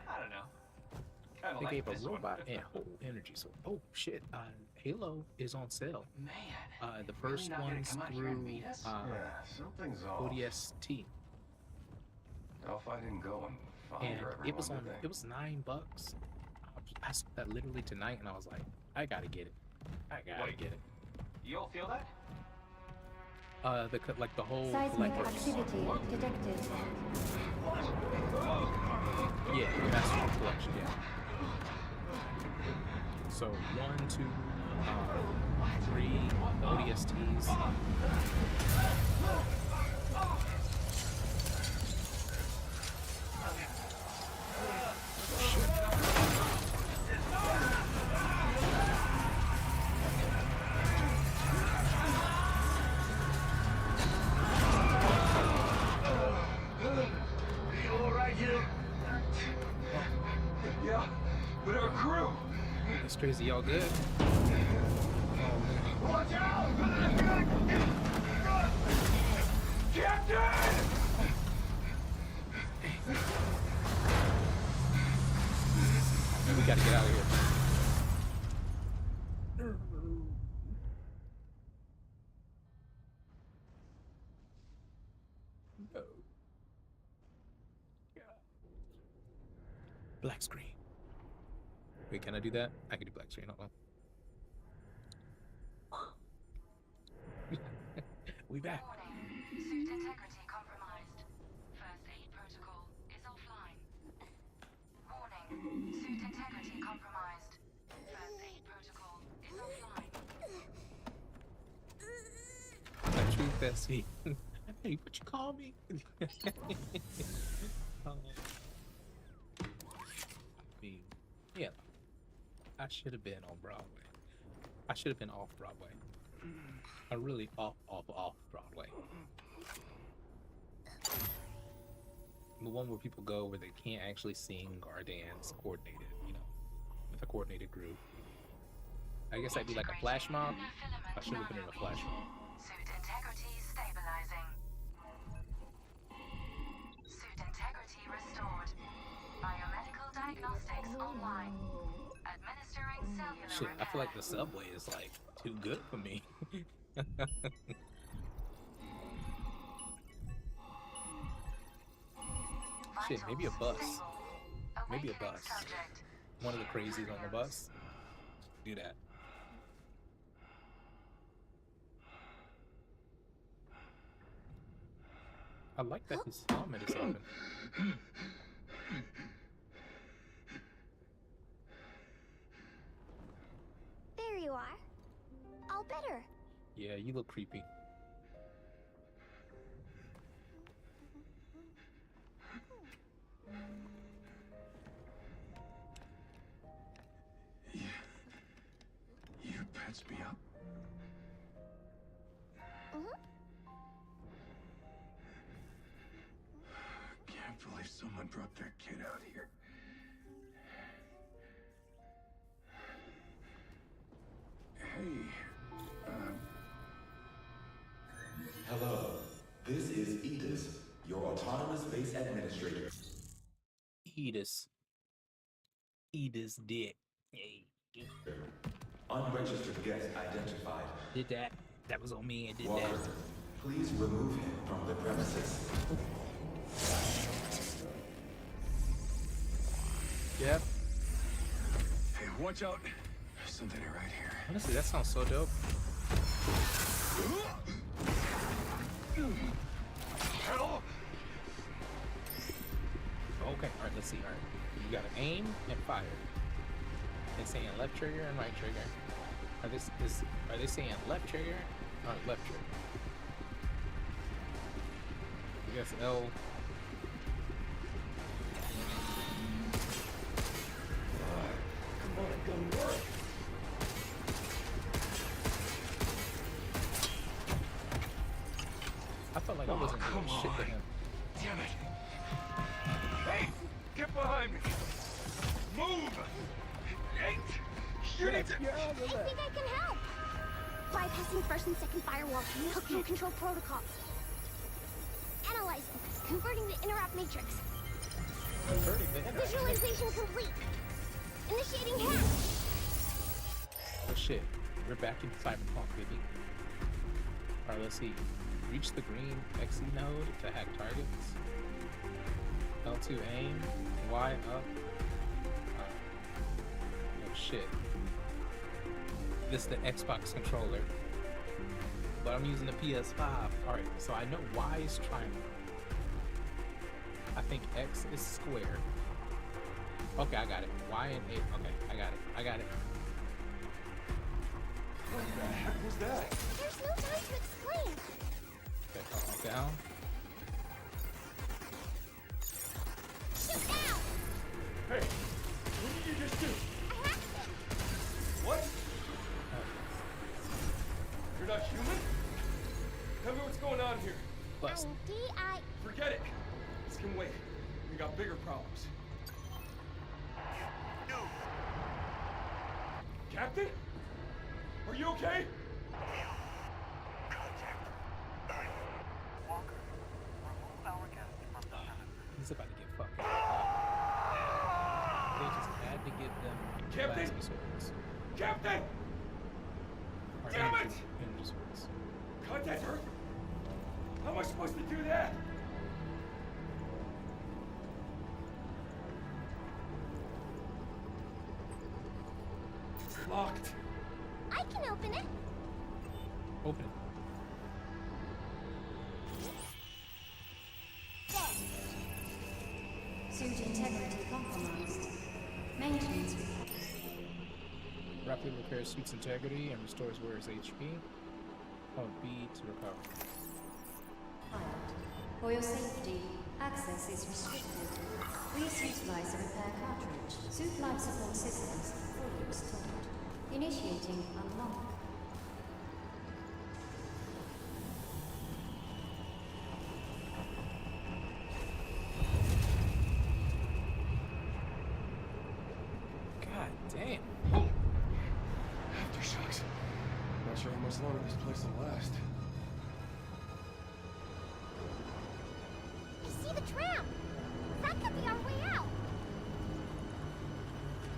I don't know. Kinda They like gave a this one. robot a whole energy sword. Oh shit! Halo is on sale. Man. The really first not gonna one's come out here and through meet us? Yeah, something's off. ODST, How if I didn't go and and fire everyone, it was on. did they? It was $9. I saw that literally tonight, and I was like, I gotta get it. I gotta Wait. get it. You all feel that? Like the whole Seismic collectors. activity detected. Yeah, the master collection. Yeah. So 1, 2, 3 ODSTs. You all right here? Yeah, but our crew. It's crazy, y'all good? Watch out! Captain! We gotta get out of here. No. Black screen. Wait, can I do that? I can do black screen. Hold on. We back. Warning. Suit integrity compromised. First aid protocol is offline. Warning. Suit integrity compromised. First aid protocol is offline. I truth Bessie. Hey, what you call me? I mean, yeah, I should have been on Broadway. I should have been off Broadway. I really off Broadway. The one where people go where they can't actually sing or dance coordinated, you know, with a coordinated group. I guess I'd be like a flash mob. I should have been in a flash mob. Suit integrity stabilizing. Suit integrity restored. Biomedical diagnostics online. Administering cellular Shit, I feel like the repair. subway is like too good for me. Shit, maybe a bus. Maybe a bus. One of the crazies on the bus. Do that. I like that his helmet is open. There you are. All better. Yeah, you look creepy. You patched me up? Can't believe someone brought their kid out here. Hey, Hello, this is Edis, your autonomous base administrator. Edis dick. Hey. Unregistered guest identified. Did that. That was on me and did Walker, that. please remove him from the premises. Yep. hey, watch out. There's something right here. Honestly, that sounds so dope. Hell! Okay, alright, let's see. Alright. You gotta aim and fire. They're saying left trigger and right trigger. Are they saying left trigger or left trigger? I guess L. Come on, gun work. I felt like I wasn't doing shit to him. Damn it! Hey, get behind me! Move! Hey, you need to... I think I can help. Bypassing first and second firewall, hooking control protocols. Analyzing, converting the interrupt matrix. Converting the internet. Visualization complete. Initiating hack. Oh shit. We're back in Cyberpunk, baby. Alright, let's see. Reach the green XE node to hack targets. L2 aim. Y up. Oh shit. This is the Xbox controller. But I'm using the PS5. Alright, so I know Y is triangle. I think X is square. Okay, I got it. Y and A. Okay, I got it. What the heck was that? There's no time to explain. Okay, up, down. Shoot now! Hey, what did you just do? I hacked it. What? You're not human? Tell me what's going on here. Plus, D-I... Forget it. This can wait. We got bigger problems. Captain? Are you okay? Walker, remove our guest from the island. he's about to get fucking They just had to give them Captain? plasma swords. Captain! Or Damn it! energy swords. Contact her? How am I supposed to do that? It's locked. I can open it. Open it. Suit integrity compromised. Maintenance. Rapidly repairs suit's integrity and restores wearer's HP. Hold B to recover. Fire. For your safety, access is restricted. Please utilize the repair cartridge. Suit life support systems fully restored. Initiating unlock. God damn. Aftershocks. Not sure how much longer this place will last. I see the tram. That could be our way out.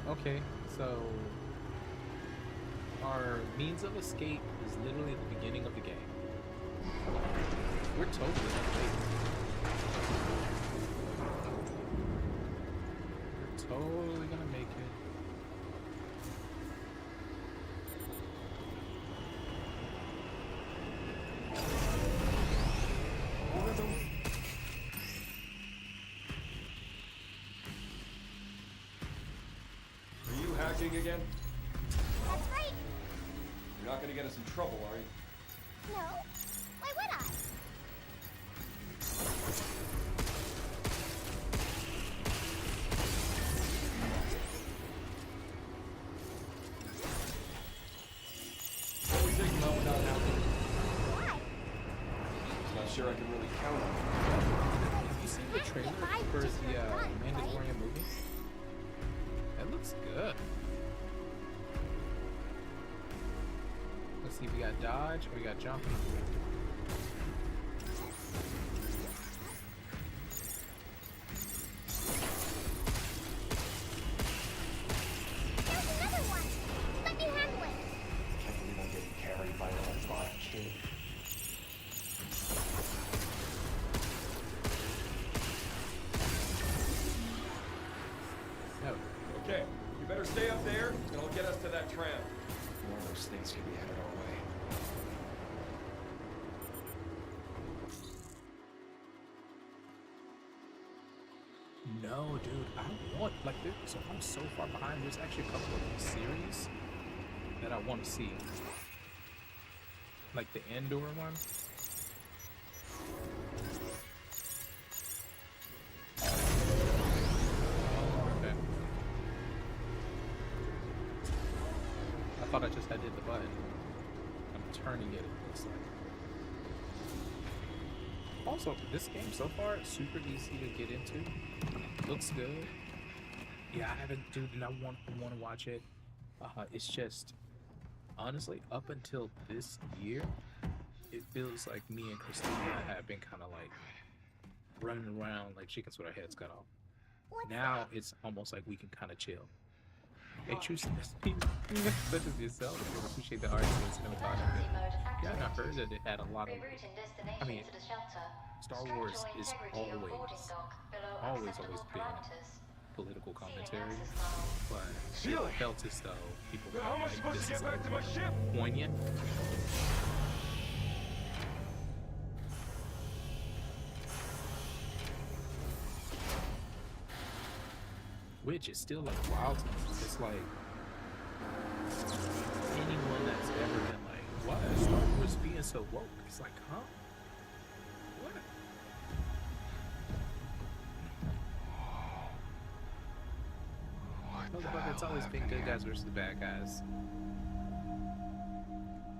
Okay, so our means of escape is literally at the beginning of the game. We're totally gonna make it. We're totally gonna make it. Are you hacking again? That's right. You're not gonna get us in trouble, are you? No. Why would I? Can we take them out without hacking? Why? I'm not sure I can really count on it. Have you seen the trailer for the Mandalorian movie? That looks good. Let's see, we got dodge, we got jumping. There's another one. Let me handle it. Can't believe I'm getting carried by an unbought kid. No. Okay, you better stay up there, and I'll get us to that tram. More of those things could be headed our way. No, dude, I want, like, so I'm so far behind. There's actually a couple of series that I want to see. Like the Andor one. Okay. I thought I just had hit the button. I'm turning it looks like. Also, this game so far is super easy to get into. Looks good. Yeah, I haven't, dude, and I want to watch it. It's just, honestly, up until this year, it feels like me and Christina have been kind of like running around like chickens with our heads cut off. Now it's almost like we can kind of chill. Hey, true such as yourself, I appreciate the art and cinematography. Yeah, and I heard that it had a lot of, I mean, Star Wars is always been political commentary, but it felt as though people felt like this is like poignant. Which is still like wild to me. It's like anyone that's ever been like, why is Star Wars being so woke? It's like, huh? What? Motherfucker, it's always been good guys versus bad guys.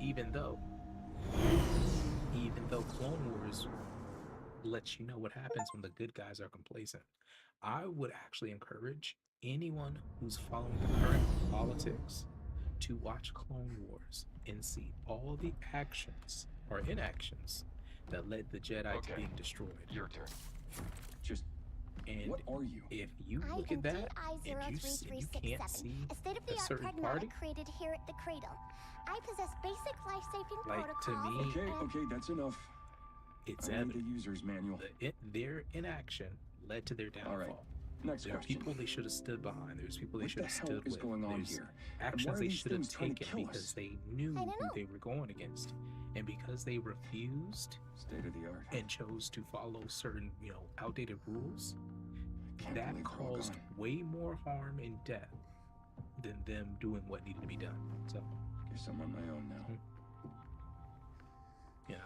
Even though Clone Wars lets you know what happens when the good guys are complacent. I would actually encourage anyone who's following the current politics to watch Clone Wars and see all the actions or inactions that led the Jedi to being destroyed. Your turn. Just, and what are you? If you look at that and you can't see a state-of-the-art certain pragmata party, created here at the Cradle. I possess basic life-saving like protocols. to me, Okay, that's enough. It's I need evident. the user's manual. Their inaction led to their downfall. All right. Next there are question. people they should have stood behind. There's people they What should the have hell stood is with. going on There's here? actions And why are they these should have things trying to taken kill because us? they knew I don't who know. they were going against, and because they refused State of the art. and chose to follow certain, outdated rules, Can't that believe we're all caused gone. way more harm and death than them doing what needed to be done. So, Guess I'm on my own now.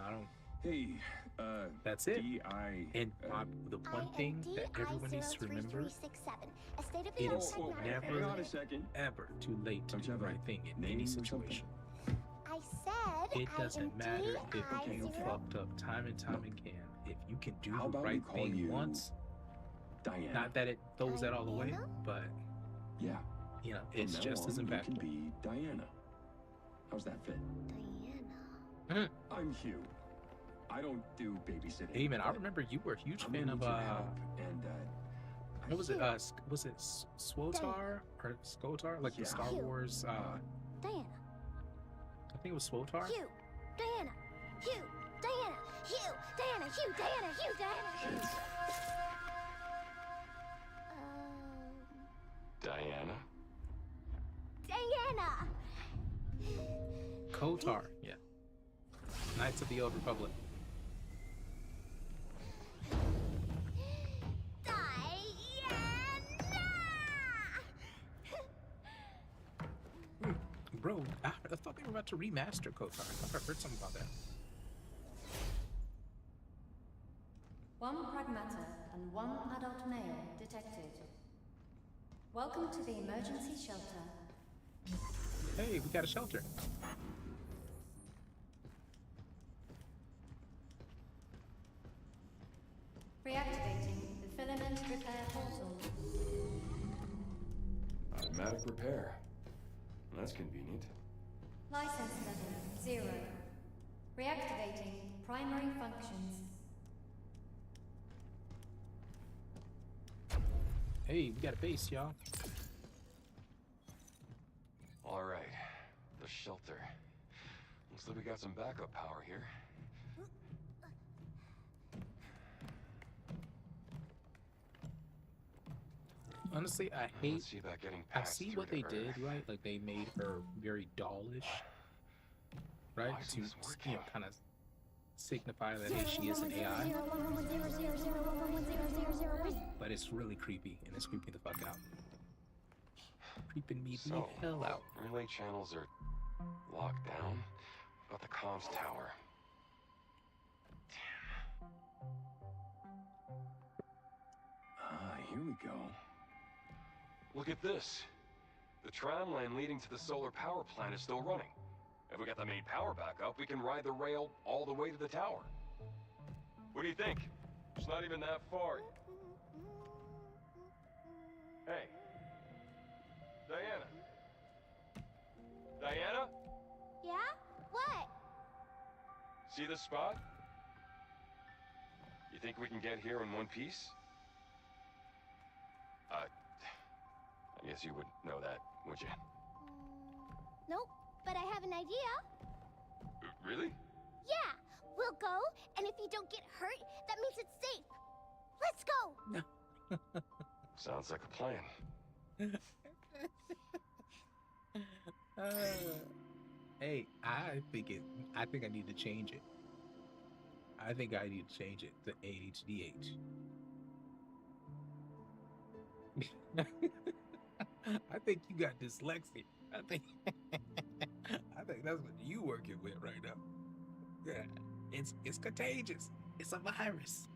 I don't. Hey, That's it. D.I. And the one thing that everyone needs to remember, it is never, Hang on a second. ever too late to Don't do you the have right a thing in name any or something? situation. I said It doesn't matter if you DI0. fucked up time and time again. If you can do How the about we right call thing you once, Diana? not that it throws that all away, Diana? but Yeah. you know, From it's now just as on, you can impactful. be Diana. How's that fit? Diana. I'm Hugh. I don't do babysitting. Hey man, I but remember you were a huge I'm fan gonna of need your help, and what was it? Was it Swotar or Skotar? Like the Star Hugh. Wars? Diana. I think it was Swotar. Hugh. Diana. Hugh. Diana. Hugh. Diana. Hugh. Diana. Hugh. Diana. Diana? Diana. Kotar, yeah. Knights of the Old Republic. Bro, I thought they were about to remaster Kotar. I thought I heard something about that. One Pragmata and one adult male detected. Welcome to the emergency shelter. Hey, we got a shelter. Reactivating the filament repair portal. Automatic repair. That's convenient. License level 0. Reactivating primary functions. Hey, we got a base, y'all. All right, the shelter. Looks like we got some backup power here. Honestly, I Let's hate. see about getting I past see through what to they Earth. did, right? Like they made her very dollish, right? Why isn't To this working? kind of signify that hey, she is an AI. But it's really creepy, and it's creeping the fuck out. Creeping me the So, hell out. relay channels are locked down. About the comms tower. Here we go. Look at this. The tram line leading to the solar power plant is still running. If we get the main power back up, we can ride the rail all the way to the tower. What do you think? It's not even that far. Hey. Diana. Diana? Yeah? What? See this spot? You think we can get here in one piece? I guess you wouldn't know that, would you? Nope, but I have an idea. Really? Yeah, we'll go, and if you don't get hurt, that means it's safe. Let's go. Sounds like a plan. Hey, I think I need to change it. I think I need to change it to AHDH. I think you got dyslexia. I think that's what you working with right now. Yeah, it's contagious. It's a virus.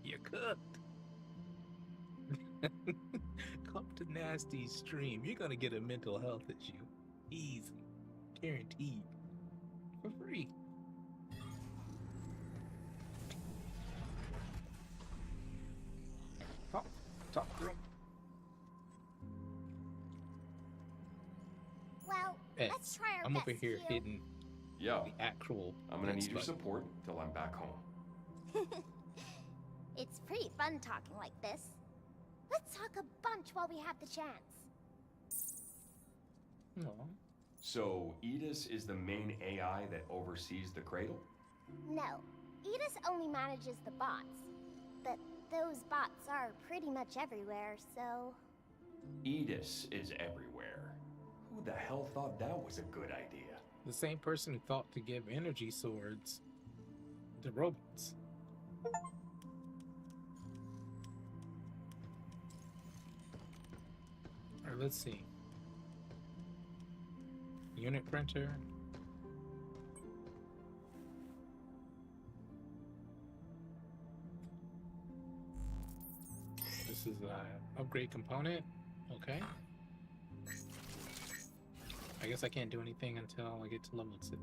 You're cooked. Come to Nasty's stream. You're gonna get a mental health issue. Easy. Guaranteed. For free. Talk girl. Well, Hey, let's try our I'm best, over here Hugh. hitting Yo, the actual. I'm gonna need your button. support till I'm back home. It's pretty fun talking like this. Let's talk a bunch while we have the chance. No. So, Edis is the main AI that oversees the cradle? No, Edis only manages the bots. But those bots are pretty much everywhere, so... Edis is everywhere. Who the hell thought that was a good idea? The same person who thought to give energy swords to robots. Alright, let's see. Unit printer. This is upgrade component. Okay. I guess I can't do anything until I get to level 2.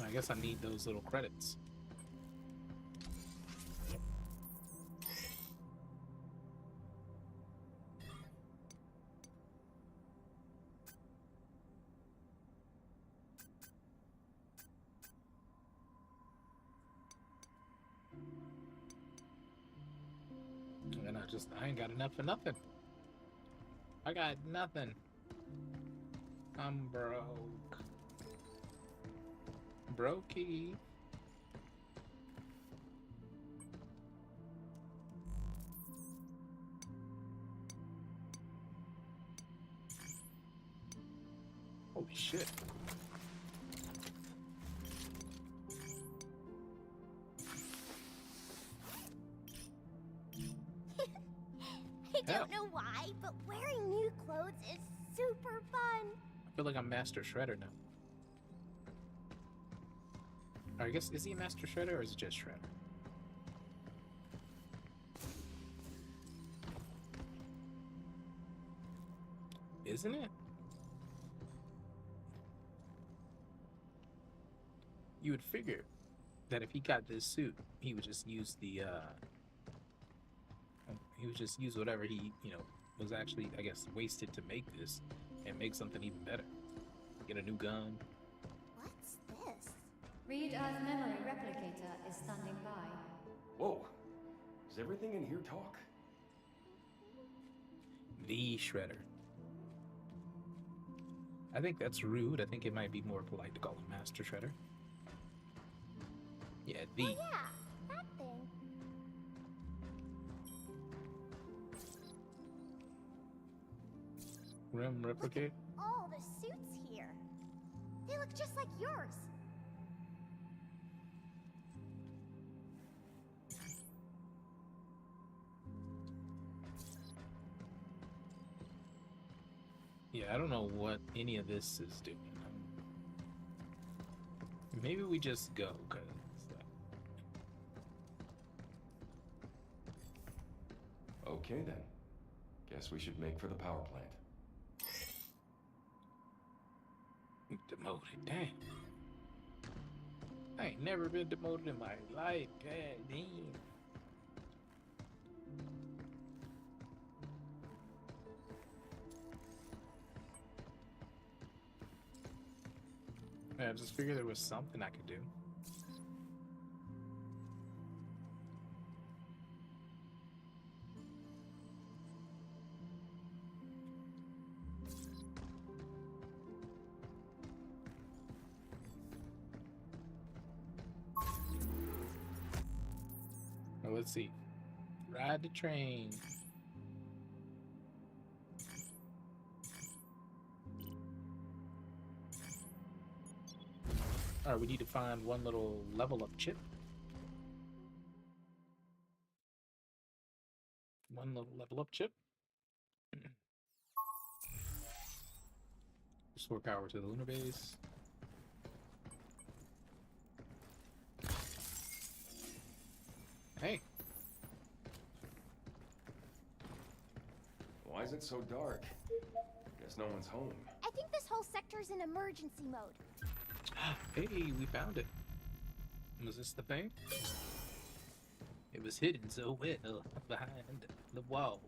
I guess I need those little credits. And I ain't got enough for nothing. I got nothing. I'm broke. Brokey. Holy shit. I don't know why, but wearing new clothes is super fun. I feel like I'm Master Shredder now. Or I guess, is he a Master Shredder or is it just Shredder? Isn't it? You would figure that if he got this suit, he would just use the, he would just use whatever he, was actually, I guess, wasted to make this and make something even better. Get a new gun. What's this? Read Earth Memory Replicator is standing by. Whoa. Does everything in here talk? The Shredder. I think that's rude. I think it might be more polite to call him Master Shredder. Yeah, the. Oh yeah, that thing. Rim replicate. All the suits here. They look just like yours. Yeah, I don't know what any of this is doing. Maybe we just go, cause. Okay then. Guess we should make for the power plant. Demoted, damn. I ain't never been demoted in my life, god damn. I just figured there was something I could do. Well, let's see. Ride the train. Alright, we need to find one little level up chip. One little level up chip. Restore power to the lunar base. Hey. Why is it so dark? Guess no one's home. I think this whole sector's in emergency mode. Hey, we found it. Was this the thing? It was hidden so well behind the wall.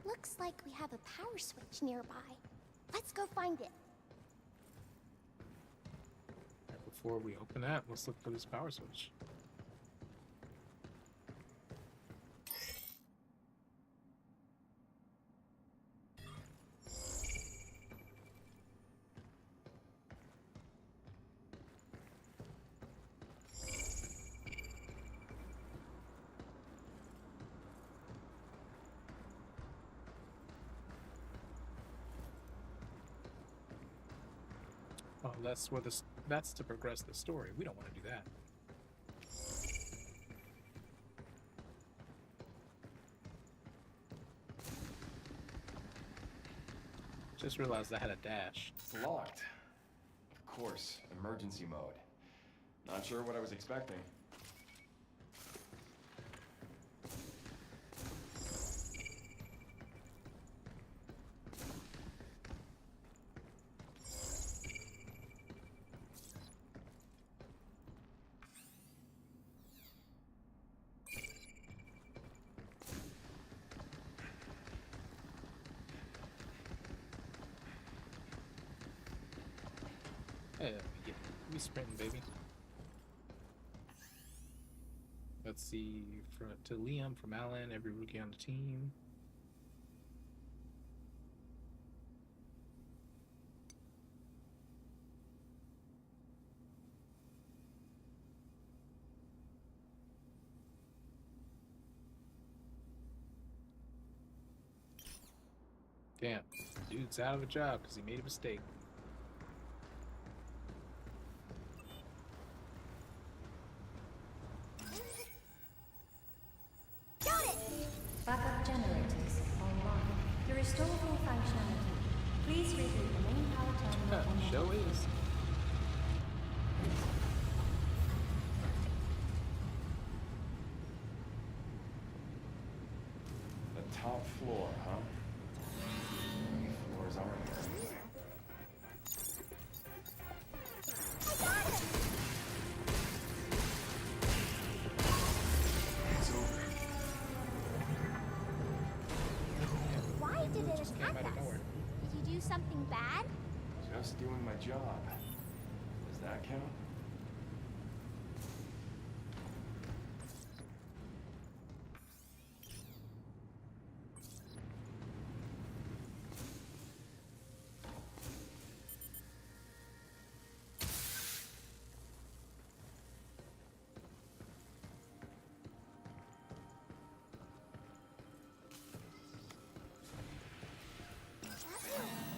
Looks like we have a power switch nearby. Let's go find it. Right, before we open that, let's look for this power switch. Oh, that's where that's to progress the story. We don't want to do that. Just realized I had a dash. It's locked. Of course, emergency mode. Not sure what I was expecting. Yeah, we sprinting, baby. Let's see, to Liam from Alan, every rookie on the team. Damn, dude's out of a job because he made a mistake. Backup generators online. To restore full functionality, please reboot the main power terminal on Show is. The top floor, huh? How many floors are there? It's over. Why did it Just came attack out of us? nowhere. Did you do something bad? Just doing my job. Does that count?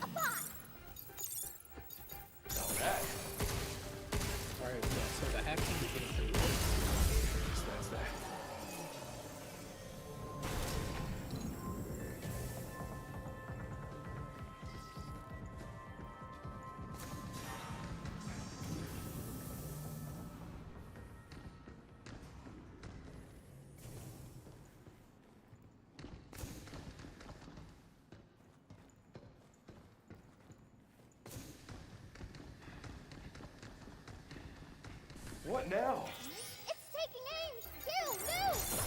A bot! Now that. Alright, yeah, so the hacking is getting pretty good. That's that. What now? It's taking aim! Kill! Move!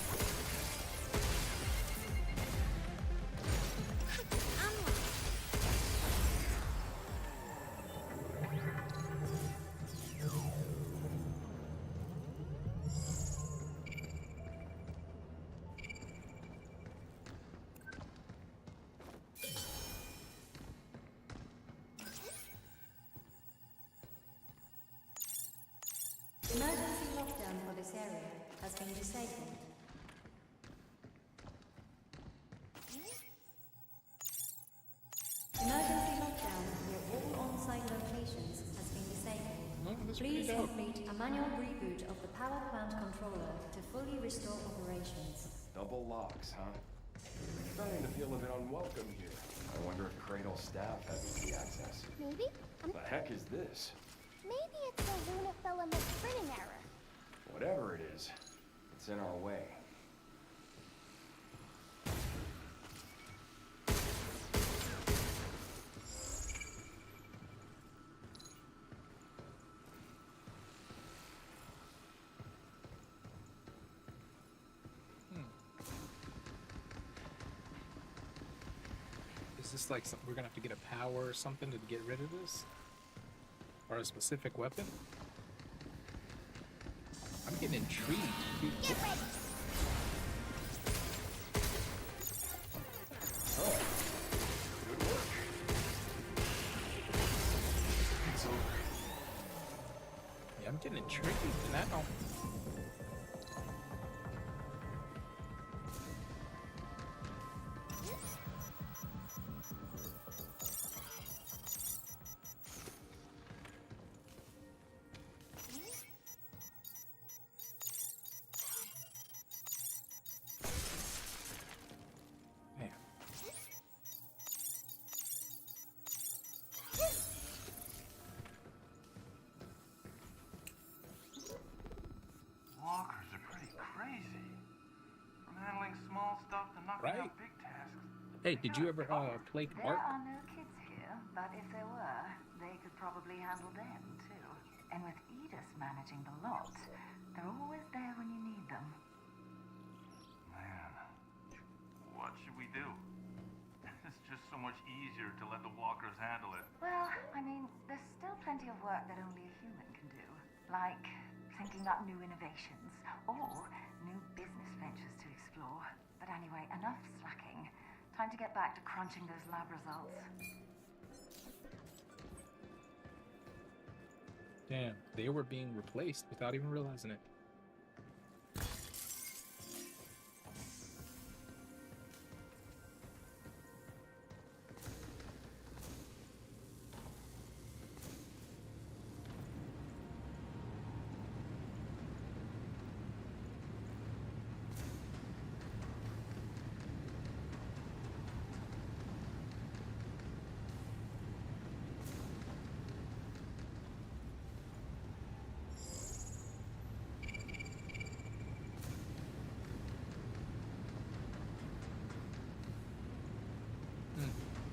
Emergency lockdown for this area has been disabled. Emergency lockdown near all on-site locations has been disabled. Please complete a manual reboot of the power plant controller to fully restore operations. Double locks, huh? Starting to feel a bit unwelcome here. I wonder if Cradle staff has easy access. Maybe? What the heck is this? Maybe it's a lunafilament printing error. Whatever it is, it's in our way. Is this like we're gonna have to get a power or something to get rid of this? Or a specific weapon? I'm getting intrigued. Dude. Get ready! Oh, good work. It's over. Yeah, I'm getting intrigued now. Hey, did you ever play There Mark? are no kids here, but if there were, they could probably handle them too. And with Edith managing the lot, they're always there when you need them. Man, what should we do? It's just so much easier to let the walkers handle it. Well, I mean, there's still plenty of work that only a human can do. Like thinking up new innovations or new business ventures to explore. But anyway, enough slacking. Time to get back to crunching those lab results. Damn, they were being replaced without even realizing it.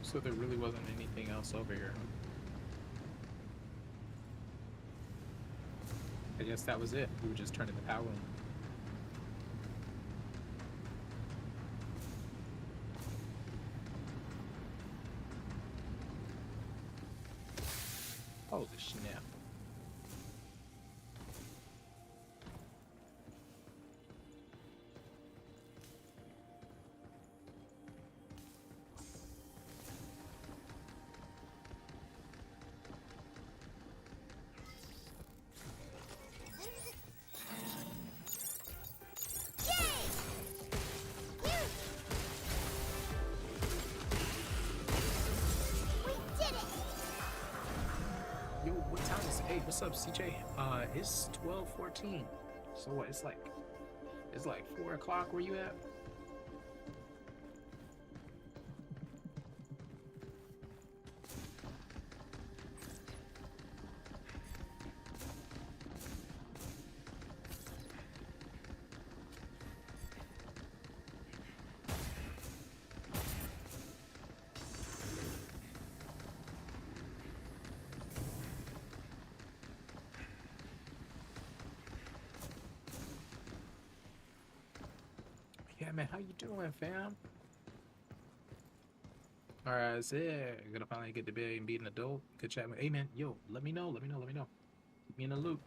So there really wasn't anything else over here. I guess that was it. We were just turning the power on. Holy snap. Yo, what time is it? Hey, what's up, CJ? It's 12:14. So what? It's like 4 o'clock. Where you at? Yeah, man, how you doing, fam? Alright, that's it. I'm gonna finally get to bed and be an adult. Good chat. Hey, man, yo, let me know. Keep me in the loop.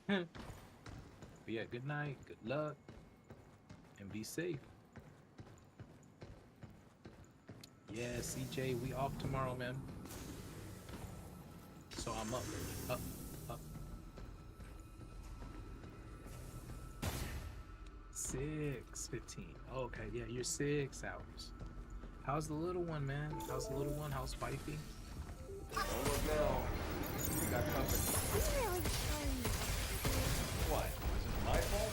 But yeah, good night, good luck, and be safe. Yeah, CJ, we off tomorrow, man. So I'm up. 6:15. Okay, yeah, you're 6 hours. How's the little one, man? How's the little one? How's wifey? Don't look now. We got company. What? Was it my fault?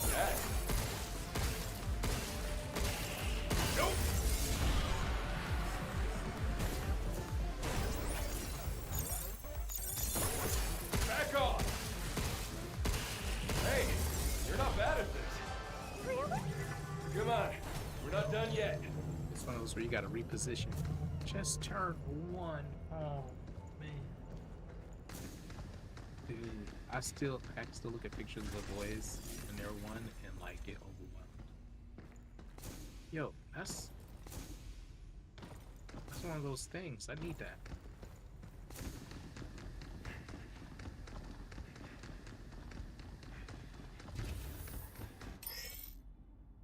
Okay. Nope. Back off. Hey, you're not bad at this. Really? Come on, we're not done yet. It's one of those where you gotta reposition. Just turn one. Oh man, dude, I can still look at pictures of the boys when they're one and like get overwhelmed. Yo, that's one of those things. I need that.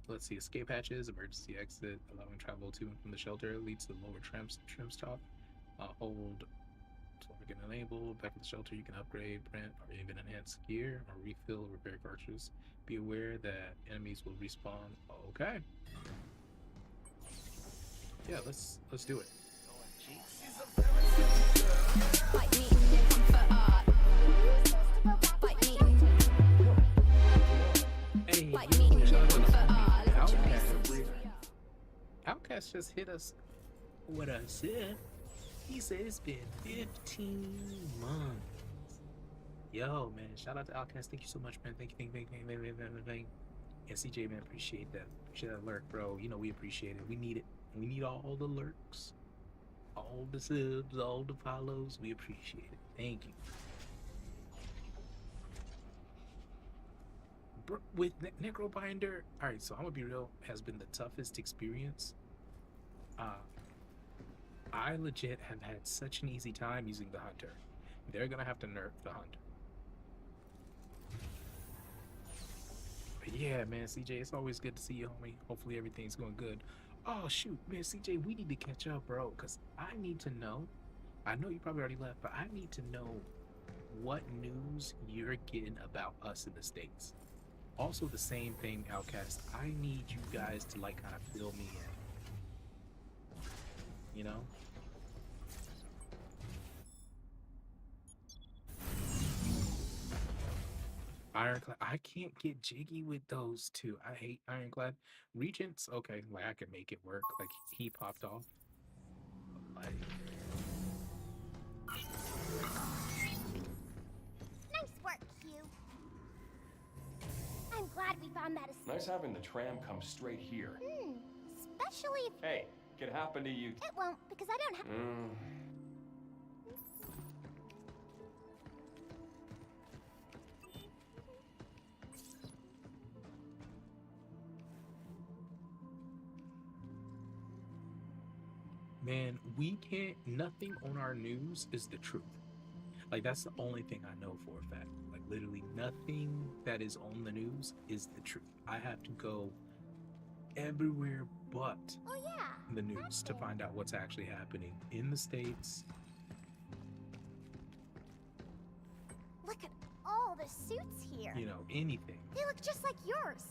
Let's see, escape hatches, emergency exit, allowing travel to and from the shelter, leads to the lower trim stop. Hold target enabled. Back at the shelter, you can upgrade, print, or even enhance gear or refill or repair cartridges. Be aware that enemies will respawn. Okay. Yeah, let's do it. Hey, Outcast just hit us with a zip. He said it's been 15 months. Yo, man, shout out to Outcast. Thank you so much, man. Thank you, thank you. And CJ, man, appreciate that. Appreciate that lurk, bro. You know, we appreciate it. We need it. We need all the lurks, all the subs, all the follows. We appreciate it. Thank you. Bro, with Necrobinder, all right, so I'm gonna be real, has been the toughest experience. I legit have had such an easy time using the Hunter. They're gonna have to nerf the Hunter. But yeah, man, CJ, it's always good to see you, homie. Hopefully everything's going good. Oh, shoot, man, CJ, we need to catch up, bro, because I need to know. I know you probably already left, but I need to know what news you're getting about us in the States. Also, the same thing, Outcast. I need you guys to, like, kind of fill me in. You know? Ironclad. I can't get jiggy with those two. I hate Ironclad. Regents, okay, like I could make it work. Like he popped off. Like Nice work, Q. I'm glad we found that. Nice having the tram come straight here. Especially if. Hey, could happen to you. It won't, because I don't have. Man, we can't, nothing on our news is the truth. Like, that's the only thing I know for a fact. Like, literally nothing that is on the news is the truth. I have to go everywhere but the news to find out what's actually happening in the States. Look at all the suits here. You know, anything. They look just like yours.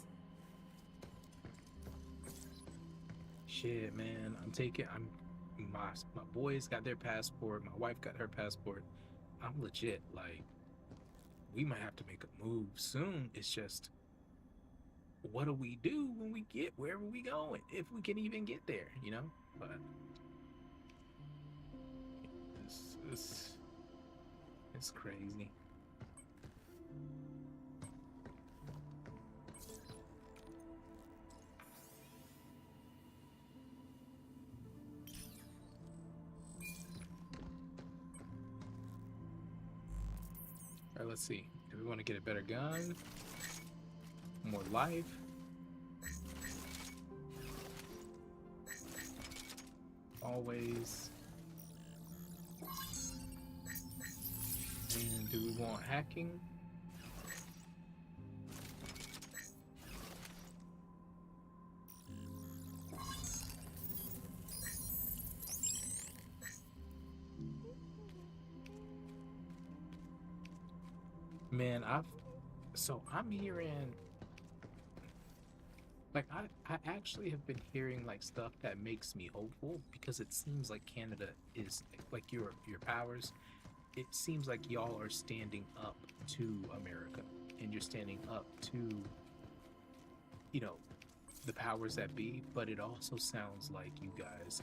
Shit, man, my boys got their passport, my wife got her passport. I'm legit, like, we might have to make a move soon. It's just, what do we do when we get wherever we going, if we can even get there, you know? But it's crazy. All right, let's see. Do we want to get a better gun? More life? Always. And do we want hacking? Man, I'm hearing, like, I actually have been hearing like stuff that makes me hopeful, because it seems like Canada is like your powers. It seems like y'all are standing up to America, and you're standing up to, you know, the powers that be. But it also sounds like you guys,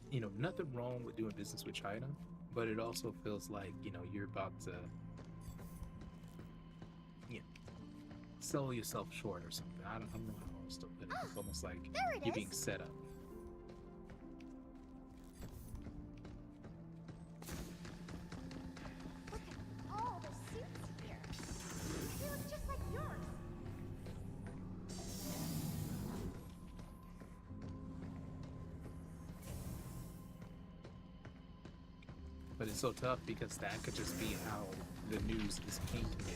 you know, nothing wrong with doing business with China, but it also feels like, you know, you're about to, you know, sell yourself short or something. I don't know how else to put it. It's almost like you're being set up. Look at all the suits here. They look just like yours. But it's so tough because that could just be how the news is painting it.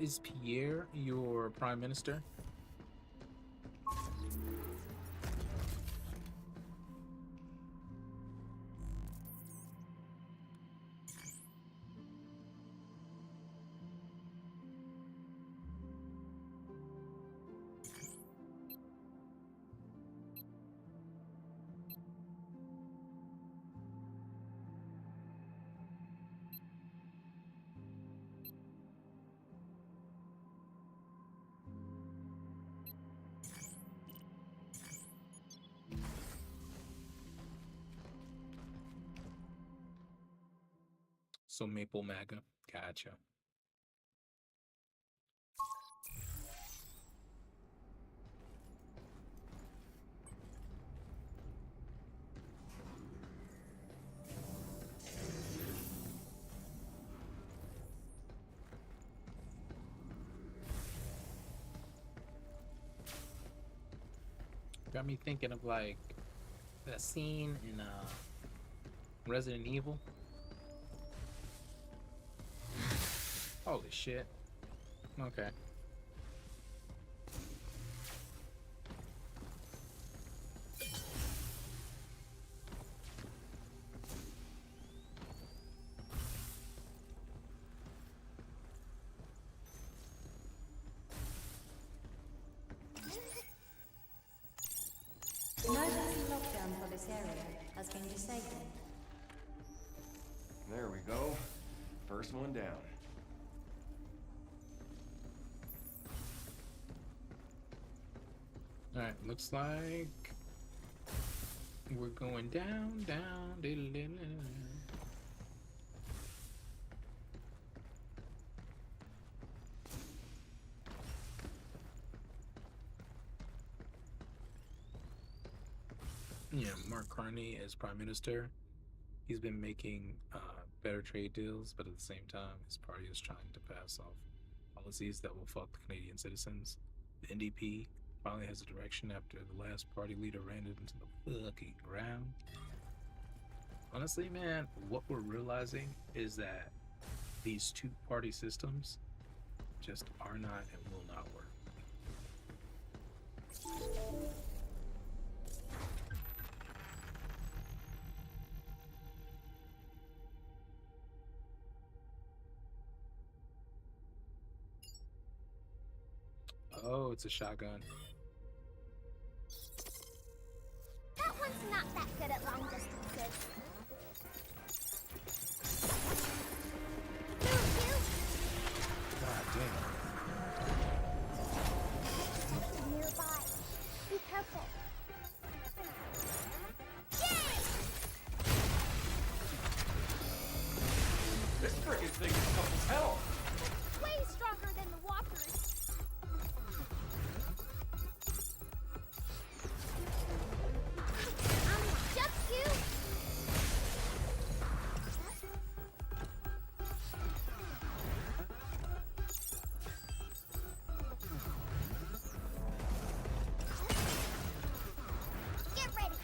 Is Pierre your prime minister? So Maple MAGA. Gotcha. Got me thinking of like that scene in Resident Evil. Holy shit. Okay. Emergency lockdown for this area has been disabled. There we go. First one down. Alright, looks like we're going down, down, diddle, diddle, diddle. Yeah, Mark Carney as Prime Minister. He's been making better trade deals, but at the same time, his party is trying to pass off policies that will fuck the Canadian citizens. The NDP finally has a direction after the last party leader ran it into the fucking ground. Honestly, man, what we're realizing is that these two-party systems just are not and will not work. Oh, it's a shotgun. That one's not that good at long distances. God damn. Nearby. Be careful. Yay! This frickin' thing is tough as hell. Way stronger than the walkers. Just you. Get ready.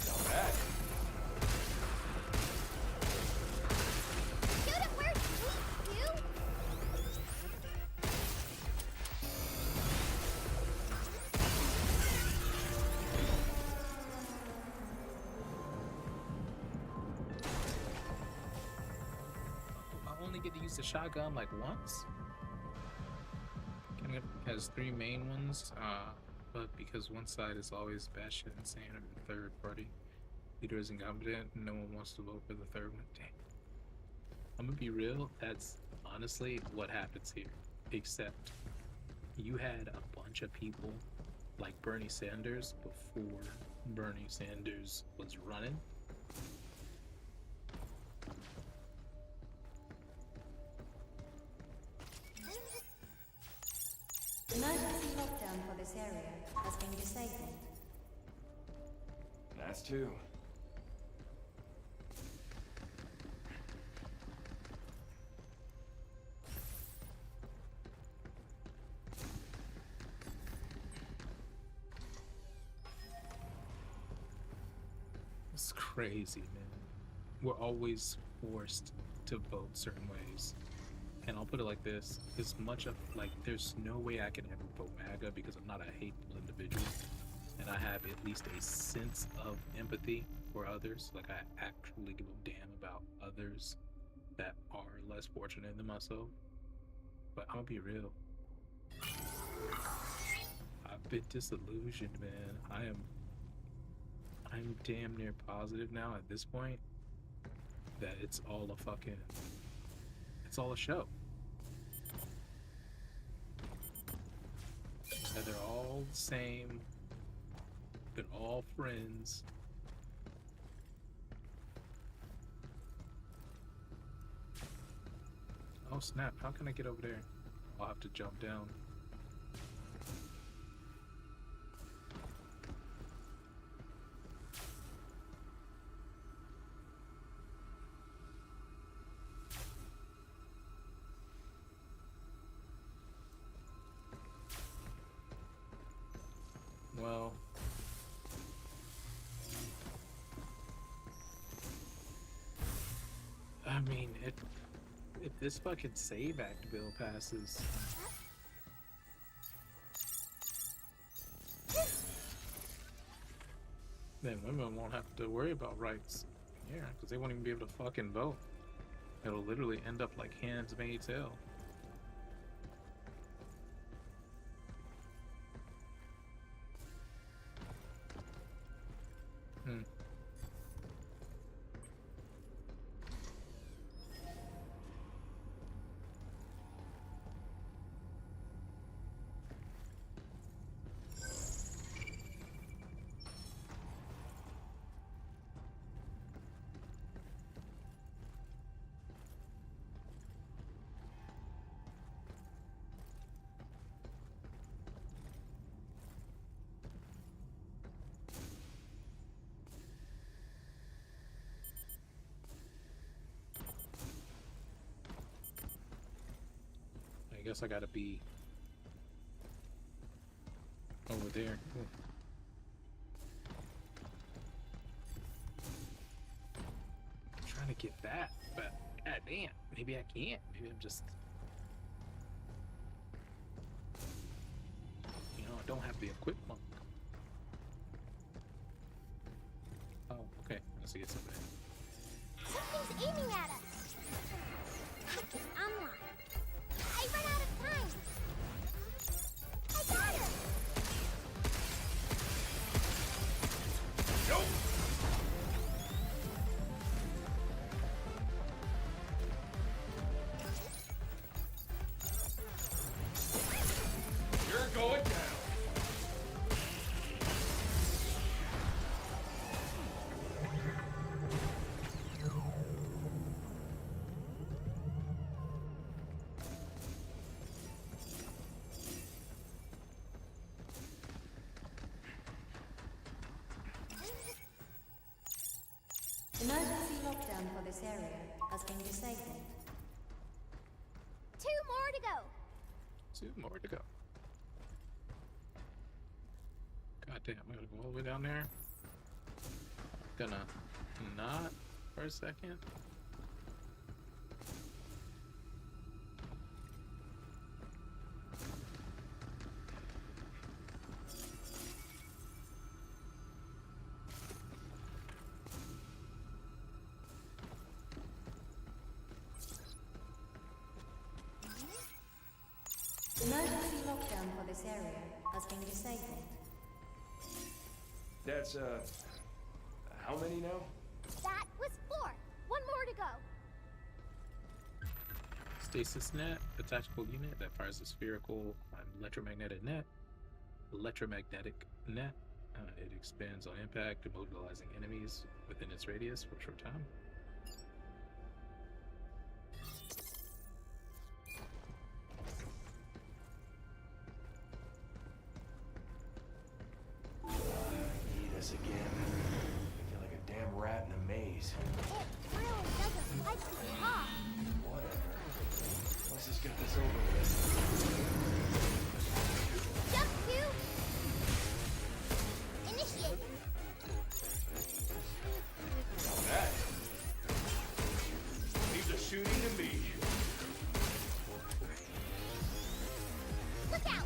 Not bad. Shoot it where it's weak, you. I only get to use the shotgun like once. It has three main ones, but because one side is always batshit insane or the third party leader is incompetent, no one wants to vote for the third one. Dang. I'm gonna be real, that's honestly what happens here. Except you had a bunch of people like Bernie Sanders before Bernie Sanders was running. Emergency lockdown for this area has been disabled. That's two. It's crazy, man. We're always forced to vote certain ways. And I'll put it like this, as much of, like, there's no way I can ever vote MAGA because I'm not a hateful individual. And I have at least a sense of empathy for others. Like, I actually give a damn about others that are less fortunate than myself. But I'm gonna be real. I've been disillusioned, man. I'm damn near positive now at this point that it's all a show. That they're all the same. They're all friends. Oh snap, how can I get over there? I'll have to jump down. Well, I mean, if this fucking save act bill passes, then women won't have to worry about rights. Yeah, because they won't even be able to fucking vote. It'll literally end up like Handmaid's Tale. I guess I gotta be over there. Ooh. I'm trying to get that, but god damn, maybe I can't. Maybe I'm just, I don't have the equipment. Oh, okay. Let's get something. Something's aiming at us. Package online. I run out of time. I got it. Nope. You're going down. Emergency lockdown for this area has been disabled. 2 more to go. 2 more to go. God damn, I'm gonna go all the way down there. Gonna not for a second. Emergency lockdown for this area has been disabled. That's, how many now? That was 4. 1 more to go. Stasis net, a tactical unit that fires a spherical electromagnetic net. It expands on impact, immobilizing enemies within its radius for a short time. Eat us again. I feel like a damn rat in a maze. It really doesn't like to talk. Whatever. Let's just get this over with. Jump to initiate. Now that leaves the shooting to me. Look out.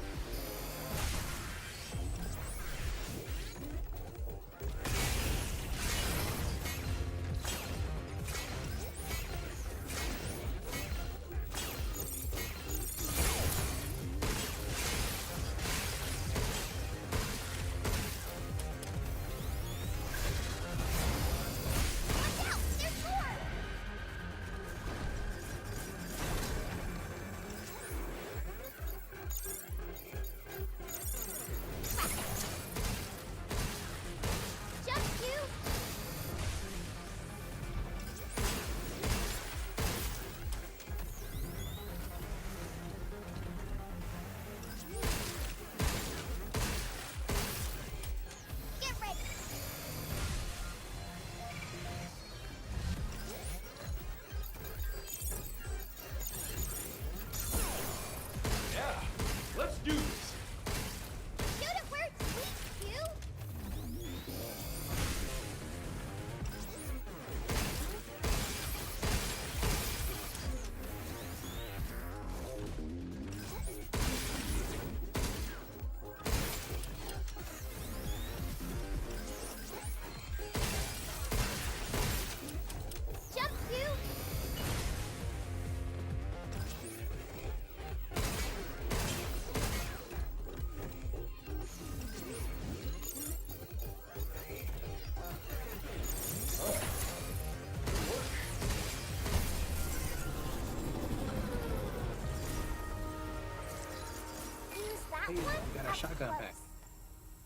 got a shotgun back.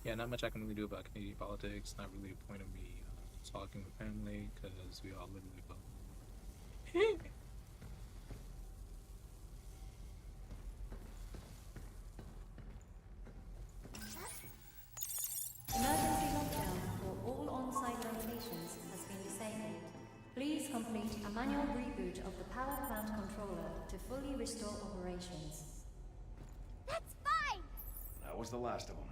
Yeah, not much I can really do about Canadian politics. Not really a point of me talking with family because we all literally vote. Emergency lockdown for all on-site locations has been disabled. Please complete a manual reboot of the power plant controller to fully restore operations. That's fine! That was the last of them.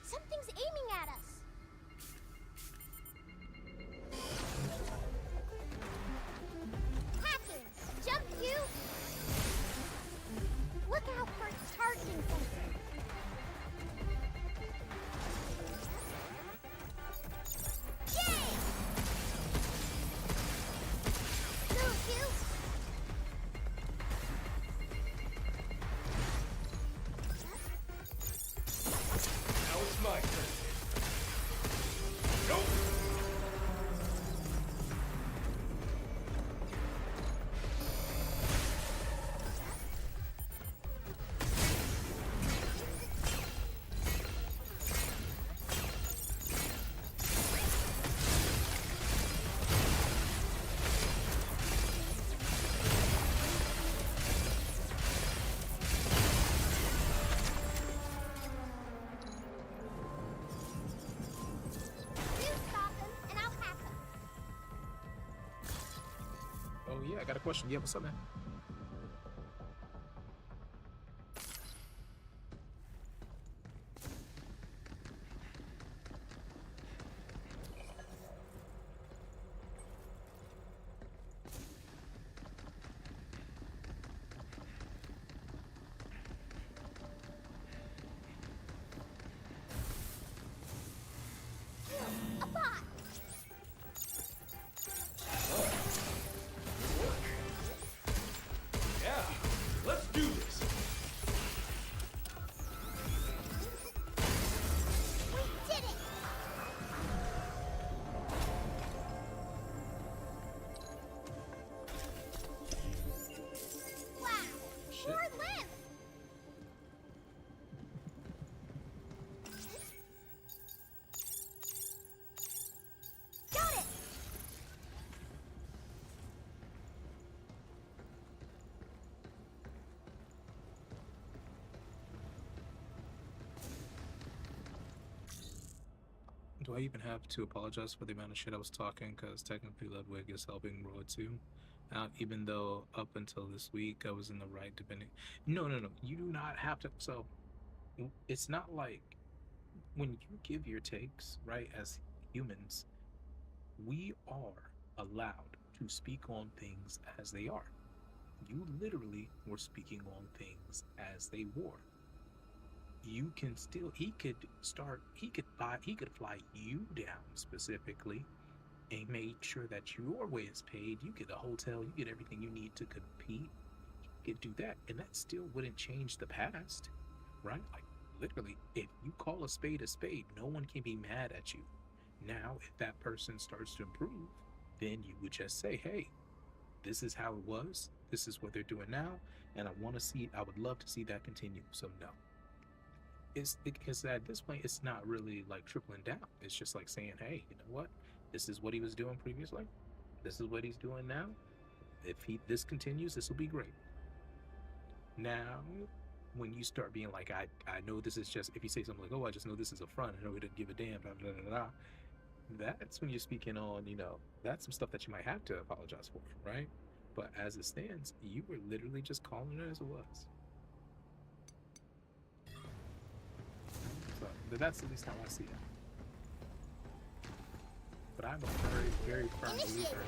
Something's aiming at us. Hacking! Jump you! Look out for its targeting sensor. Yay! Move you! Now it's my turn. Go! You stop him, and I'll hack him. Oh yeah, I got a question. Yeah, what's up, man? A bot! Yeah, let's do this. We did it! Wow! Shit. More lymph! Got it! Do I even have to apologize for the amount of shit I was talking? Because technically Ludwig is helping Roy too. Even though up until this week I was in the right depending. No. You do not have to. So it's not like when you give your takes, right, as humans, we are allowed to speak on things as they are. You literally were speaking on things as they were. You can still, he could fly you down specifically and make sure that your way is paid. You get a hotel, you get everything you need to compete. He could do that, and that still wouldn't change the past, right? Like literally, if you call a spade, no one can be mad at you. Now, if that person starts to improve, then you would just say, hey, this is how it was, this is what they're doing now, and I would love to see that continue. So no. It's because at this point it's not really like tripling down. It's just like saying, hey, you know what? This is what he was doing previously. This is what he's doing now. If this continues, this will be great. Now, when you start being like, I know this is just, if you say something like, oh, I just know this is a front, I know he didn't give a damn, blah, blah, blah, blah, that's when you're speaking on, that's some stuff that you might have to apologize for, right? But as it stands, you were literally just calling it as it was. So that's at least how I see it. But I'm a very, very firm believer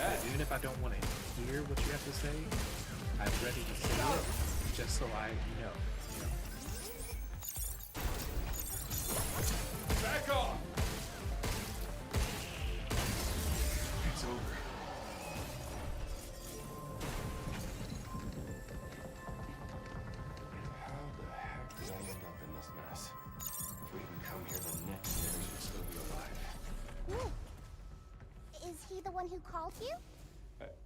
that even if I don't want to hear what you have to say, I'm ready to say it just so I know. Back off! It's over. How the heck did I end up in this mess? If we didn't come here, the next sinners would still be alive. one who called you?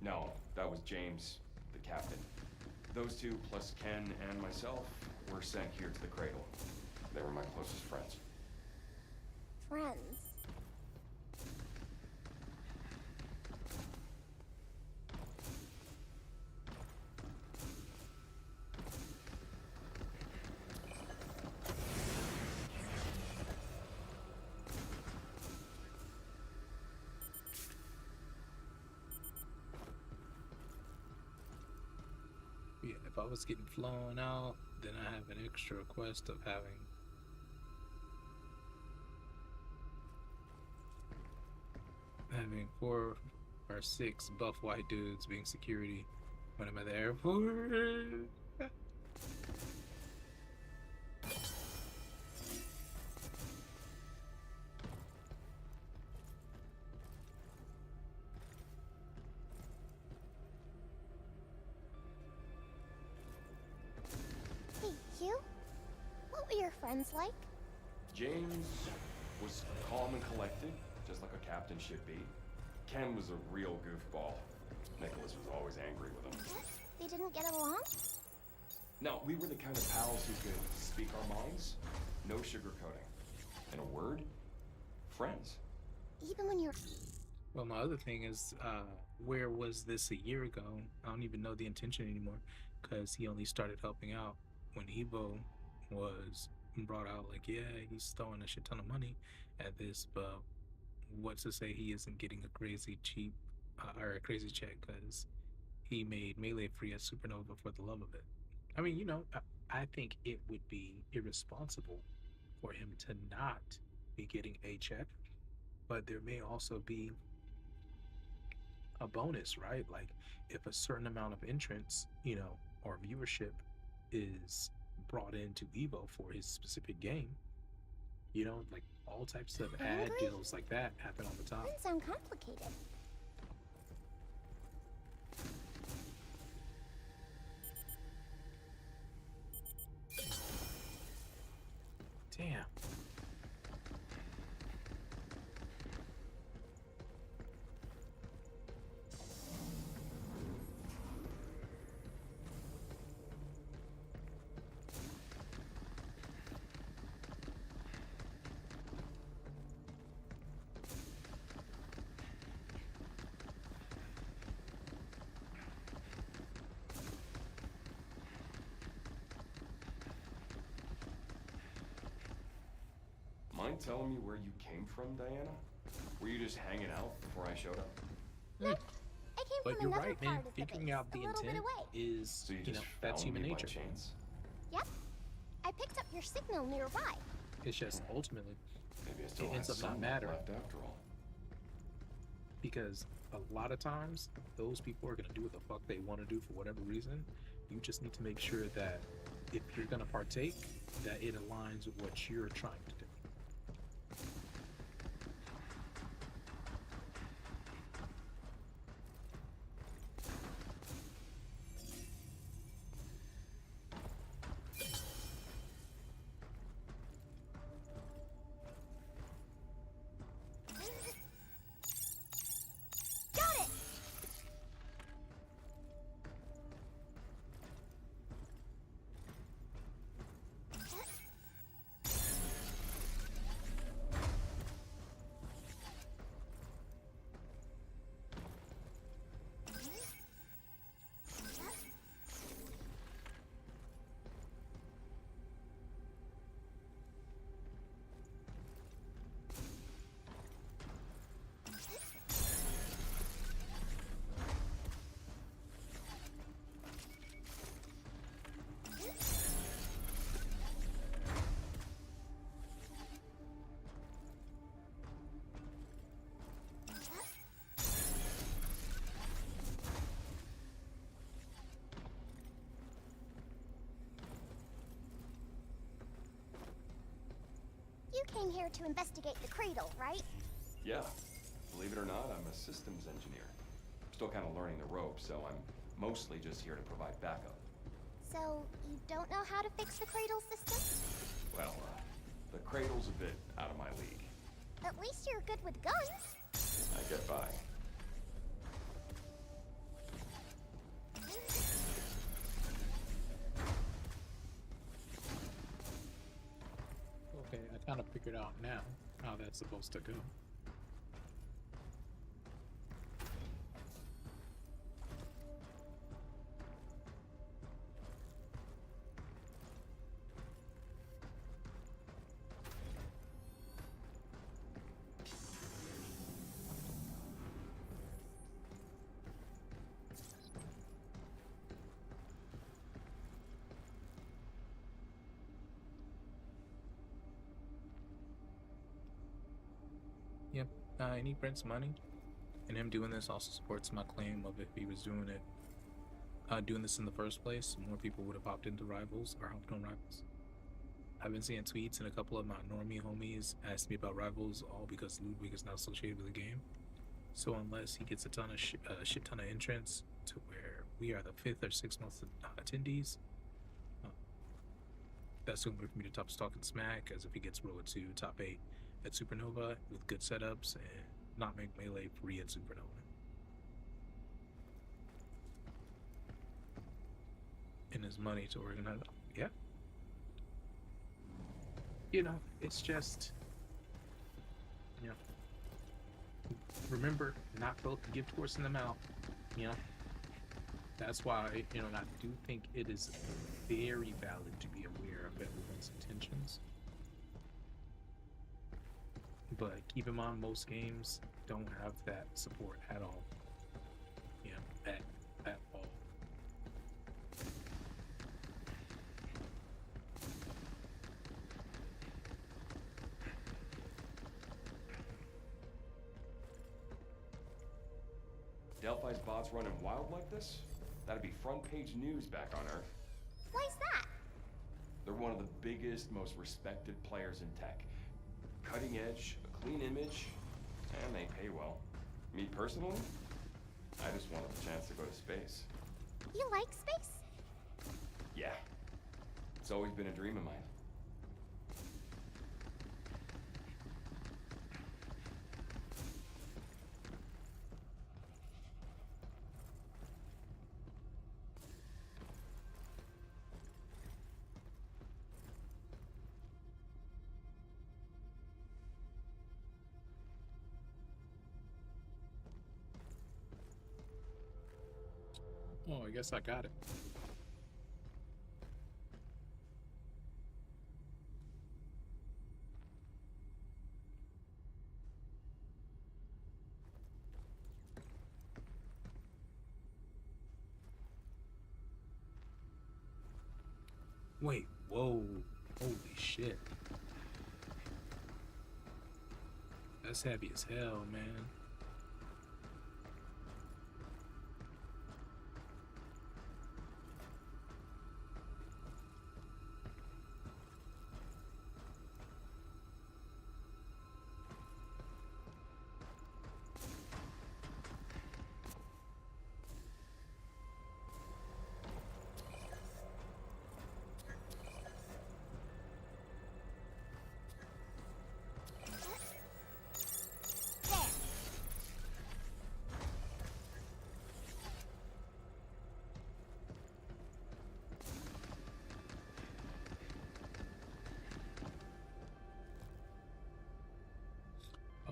No, that was James, the captain. Those two, plus Ken and myself, were sent here to the cradle. They were my closest friends. Friends. Yeah, if I was getting flown out, then I have an extra quest of having four or six buff white dudes being security when I'm at the airport. Hey, you? What were your friends like? James was calm and collected, just like a captain should be. Ken was a real goofball. Nicholas was always angry with him. They didn't get along? No, we were the kind of pals who could speak our minds, no sugarcoating. In a word, friends. Even when you're... Well, my other thing is, where was this a year ago? I don't even know the intention anymore, because he only started helping out when Evo was brought out. Like, yeah, he's throwing a shit ton of money at this, but what's to say he isn't getting a crazy cheap or a crazy check because he made Melee free at Supernova for the love of it? I mean, you know, I think it would be irresponsible for him to not be getting a check, but there may also be a bonus, right? Like if a certain amount of entrants, you know, or viewership is brought into Evo for his specific game, you know, like all types of ad deals like that happen on the top. Doesn't sound complicated. Damn. Mind telling me where you came from, Diana? Were you just hanging out before I showed up? No, I came But from you're another right, man. part of the Figuring base, out the a little bit intent away. is, So you you know, just that's found human me by nature. chance? Yep. I picked up your signal nearby. It's just ultimately Maybe I still it ends have up not some mattering left after all. because a lot of times those people are gonna do what the fuck they want to do for whatever reason. You just need to make sure that if you're gonna partake, that it aligns with what you're trying to do. Got it! You came here to investigate the cradle, right? Yeah. Believe it or not, I'm a systems engineer. Still kind of learning the ropes, so I'm mostly just here to provide backup. So, you don't know how to fix the cradle system? Well, the cradle's a bit out of my league. At least you're good with guns. I get by. figured out now how that's supposed to go. Yep, and he prints money, and him doing this also supports my claim of if he was doing this in the first place, more people would have popped into Rivals or hopped on Rivals. I've been seeing tweets, and a couple of my normie homies asked me about Rivals, all because Ludwig is not associated with the game. So unless he gets a shit ton of entrants to where we are the 5th or 6th most attendees, that's going to be for me to top talking smack, as if he gets Road to top 8 at Supernova with good setups and not make Melee free at Supernova. And his money to organize. Yeah. You know, it's just, you know, remember, not both the gift horse in the mouth, you know. That's why, you know, I do think it is very valid to be aware of everyone's intentions. But keep in mind, most games don't have that support at all. You know, at all. Delphi's bots running wild like this? That'd be front page news back on Earth. Why's that? They're one of the biggest, most respected players in tech. Cutting edge, a clean image, and they pay well. Me personally, I just wanted the chance to go to space. You like space? Yeah. It's always been a dream of mine. Oh, I guess I got it. Wait, whoa, holy shit. That's heavy as hell, man.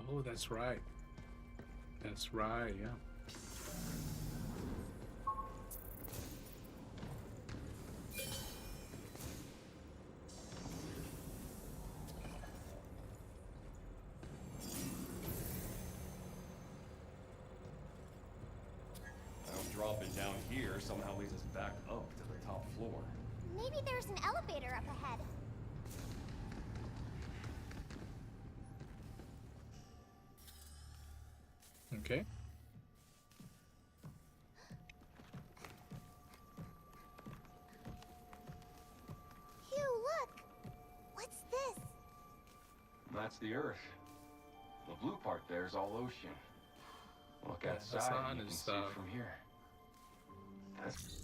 Oh, that's right. That's right, yeah. Dropping down here somehow leads us back up to the top floor. Maybe there's an elevator up ahead. Okay. Phew, look! What's this? That's the Earth. The blue part there is all ocean. Look Yeah, outside, Hassan you can is, see it from here. That's...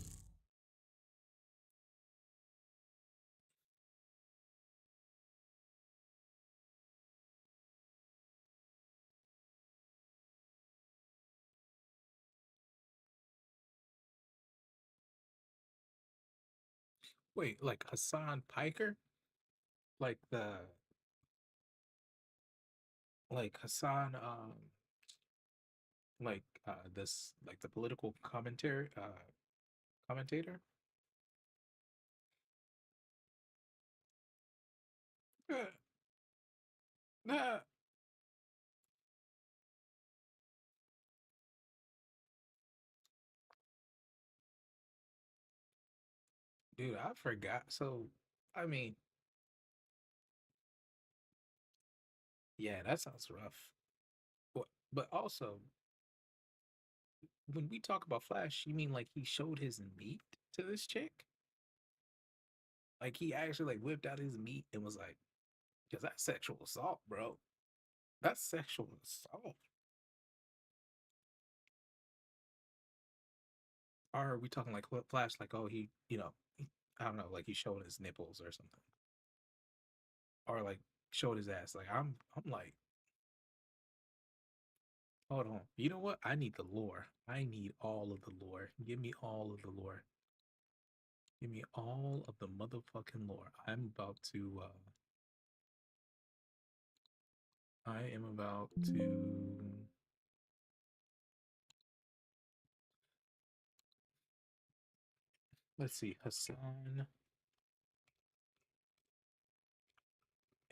Wait, like Hassan Piker? Like the like Hassan, this like the political commentary commentator. Nah, dude, I forgot. So, I mean, yeah, that sounds rough. But also, when we talk about Flash, you mean like he showed his meat to this chick? Like he actually like whipped out his meat and was like, because that's sexual assault, bro. That's sexual assault. Or are we talking like what Flash? Like, oh, I don't know, like he showed his nipples or something, or like showed his ass. Like I'm like, hold on. You know what? I need the lore. I need all of the lore. Give me all of the lore. Give me all of the motherfucking lore. I am about to let's see, Hassan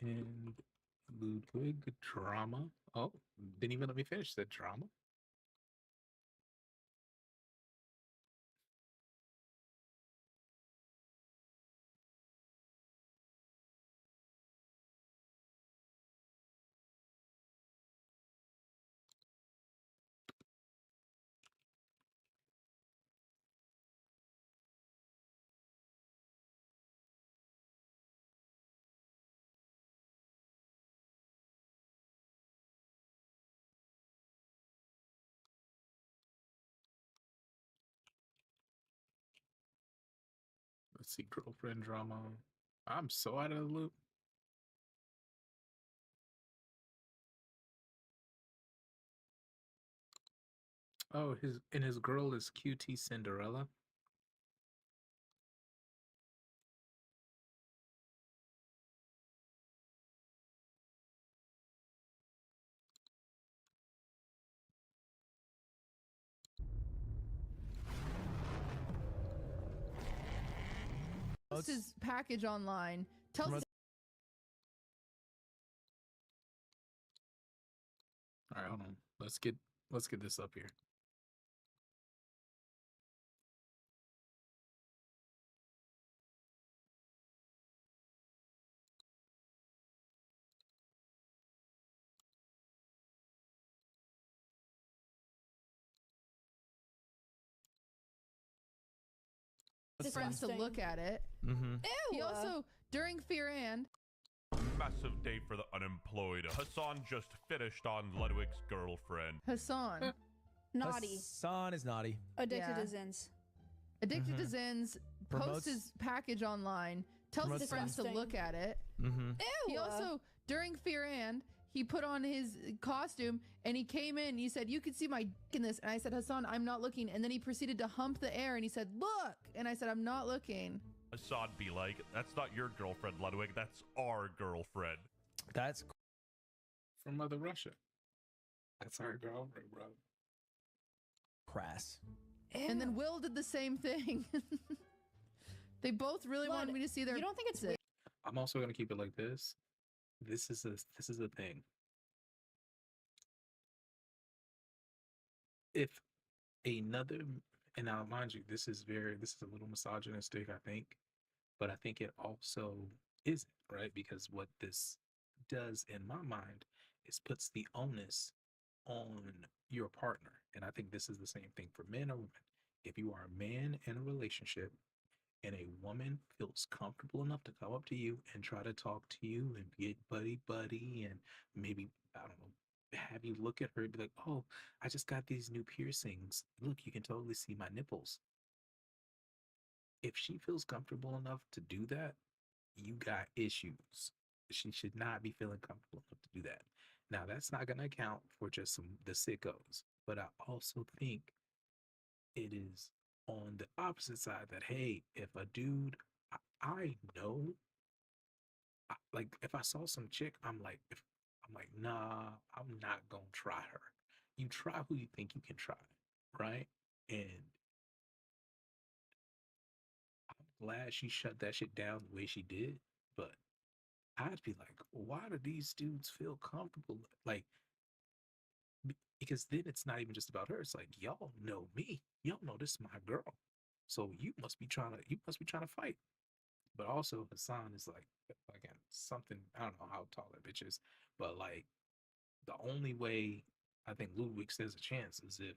and Ludwig drama. Oh, didn't even let me finish the drama. Let's see, girlfriend drama. I'm so out of the loop. Oh, his girl is QT Cinderella. Posts his package online. Tells us. All right, hold on. Let's get this up here. Friends to look at it. Mm-hmm. He also, during Fear and Massive day for the unemployed. Hassan just finished on Ludwig's girlfriend. Hassan. Naughty. Hassan is naughty. Addicted to Zins. Addicted to Zins. Posts his package online. Tells his friends to look at it. Mm-hmm. He also, during Fear and, he put on his costume and he came in and he said, "You could see my dick in this." And I said, "Hassan, I'm not looking." And then he proceeded to hump the air and he said, "Look." And I said, "I'm not looking." Hassan be like, "That's not your girlfriend, Ludwig. That's our girlfriend." That's from Mother Russia. That's our girlfriend, bro. Crass. And then Will did the same thing. They both really wanted me to see their. You don't think it's weird? I'm also gonna keep it like this. This is a thing. If another, and now mind you, this is a little misogynistic, I think, but I think it also isn't, right? Because what this does in my mind is puts the onus on your partner. And I think this is the same thing for men or women. If you are a man in a relationship and a woman feels comfortable enough to come up to you and try to talk to you and get buddy and maybe, I don't know, have you look at her and be like, "Oh, I just got these new piercings. Look, you can totally see my nipples." If she feels comfortable enough to do that, you got issues. She should not be feeling comfortable enough to do that. Now, that's not going to account for just the sickos, but I also think it is on the opposite side that, hey, if a dude, I know, like if I saw some chick, I'm like, I'm like, nah, I'm not gonna try her. You try who you think you can try, right? And I'm glad she shut that shit down the way she did. But I'd be like, why do these dudes feel comfortable? Like, because then it's not even just about her. It's like, y'all know me. Y'all know this is my girl. So you must be trying to fight. But also Hassan is like, again, something, I don't know how tall that bitch is, but like the only way I think Ludwig stands a chance is if,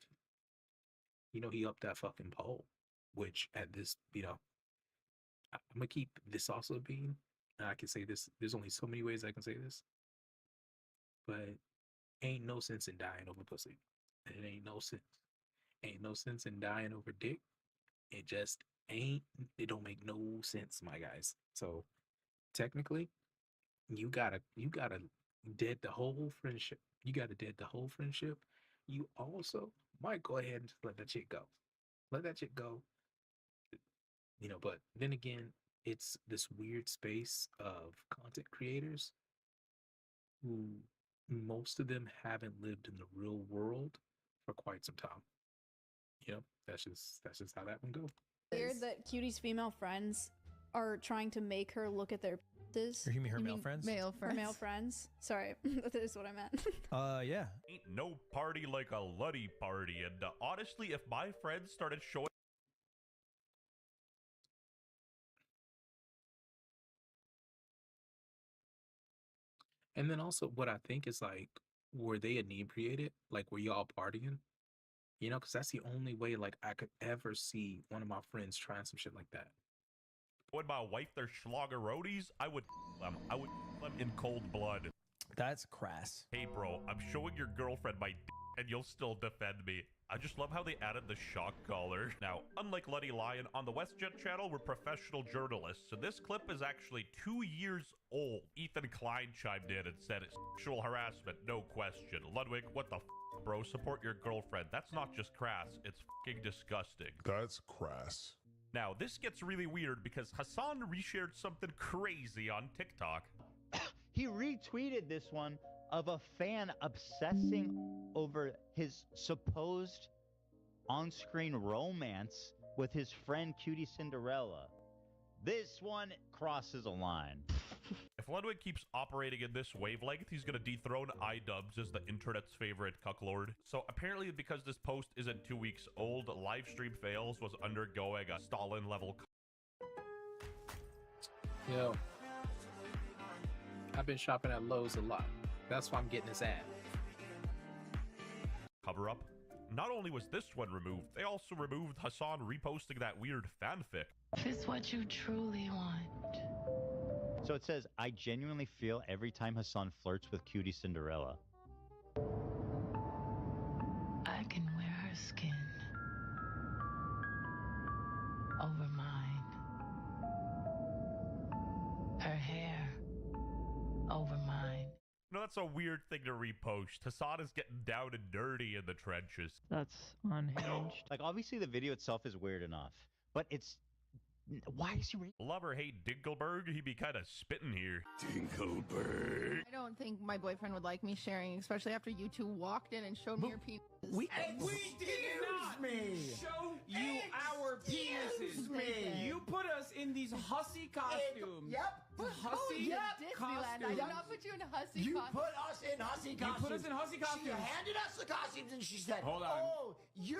he upped that fucking pole, which at this, I'm gonna keep this also being, and I can say this, there's only so many ways I can say this, but ain't no sense in dying over pussy. It ain't no sense. Ain't no sense in dying over dick. It just ain't, it don't make no sense, my guys. So technically, you gotta dead the whole friendship. You gotta dead the whole friendship. You also might go ahead and just let that shit go. Let that shit go. But then again, it's this weird space of content creators who most of them haven't lived in the real world for quite some time. That's just how that one goes. Weird that Cutie's female friends are trying to make her look at their penises. You mean her male friends? Male Her friends. male friends. Sorry, that is what I meant. Yeah. Ain't no party like a Luddy party, and honestly, if my friends started showing. And then also, what I think is like, were they inebriated? Like, were y'all partying? Because that's the only way like I could ever see one of my friends trying some shit like that. When my wife their schlagerodies, I would them. I would them in cold blood. That's crass. Hey, bro, I'm showing your girlfriend my and you'll still defend me. I just love how they added the shock collar. Now, unlike Letty Lion, on the WestJet channel, we're professional journalists, so this clip is actually 2 years old. Ethan Klein chimed in and said it's sexual harassment, no question. Ludwig, what the bro? Support your girlfriend. That's not just crass, it's fucking disgusting. That's crass. Now, this gets really weird because Hassan reshared something crazy on TikTok. He retweeted this one of a fan obsessing over his supposed on-screen romance with his friend Cutie Cinderella. This one crosses a line. If Ludwig keeps operating in this wavelength, he's gonna dethrone iDubbbz as the internet's favorite cucklord. So apparently, because this post isn't 2 weeks old, Livestream Fails was undergoing a Stalin-level. Yo, I've been shopping at Lowe's a lot. That's why I'm getting this ad. Cover up. Not only was this one removed, they also removed Hassan reposting that weird fanfic. If it's what you truly want. So it says, I genuinely feel every time Hassan flirts with Cutie Cinderella. I can wear her skin over mine. Her hair over mine. No, that's a weird thing to repost. Hassan is getting down and dirty in the trenches. That's unhinged. Like, obviously the video itself is weird enough, but it's... Why is he... Love or hate Dinkelberg, he be kind of spitting here. Dinkelberg. I don't think my boyfriend would like me sharing, especially after you two walked in and showed me your penis. Excuse me! Show you our penises! You put us in these hussy costumes. Yep. Hussy Disneyland. I did not put you in hussy You costumes. put us in hussy costumes. You put us in hussy costumes. She handed us the costumes and she said, Hold on. oh, your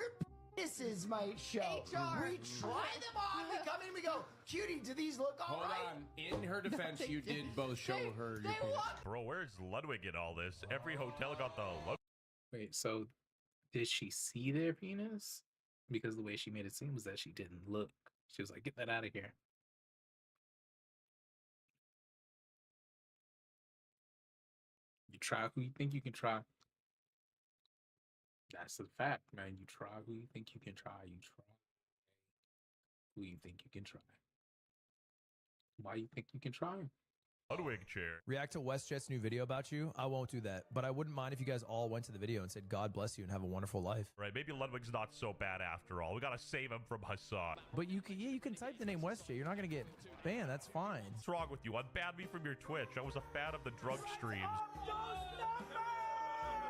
penises might show. HR. We try them on, we come in and we go, Cutie, do these look all Hold right? on. In her defense, you did both show her your penis. Bro, where's Ludwig in all this? Every hotel got the Ludwig. Wait, so did she see their penis? Because the way she made it seem was that she didn't look. She was like, get that out of here. You try who you think you can try. That's a fact, man. You try who you think you can try. You try who you think you can try. Why you think you can try him? Ludwig chair. React to WestJet's new video about you. I won't do that, but I wouldn't mind if you guys all went to the video and said, God bless you and have a wonderful life. Right, maybe Ludwig's not so bad after all. We gotta save him from Hassan. But you can, you can type the name WestJet. You're not going to get banned. That's fine. What's wrong with you? Unban me from your Twitch. I was a fan of the drug streams.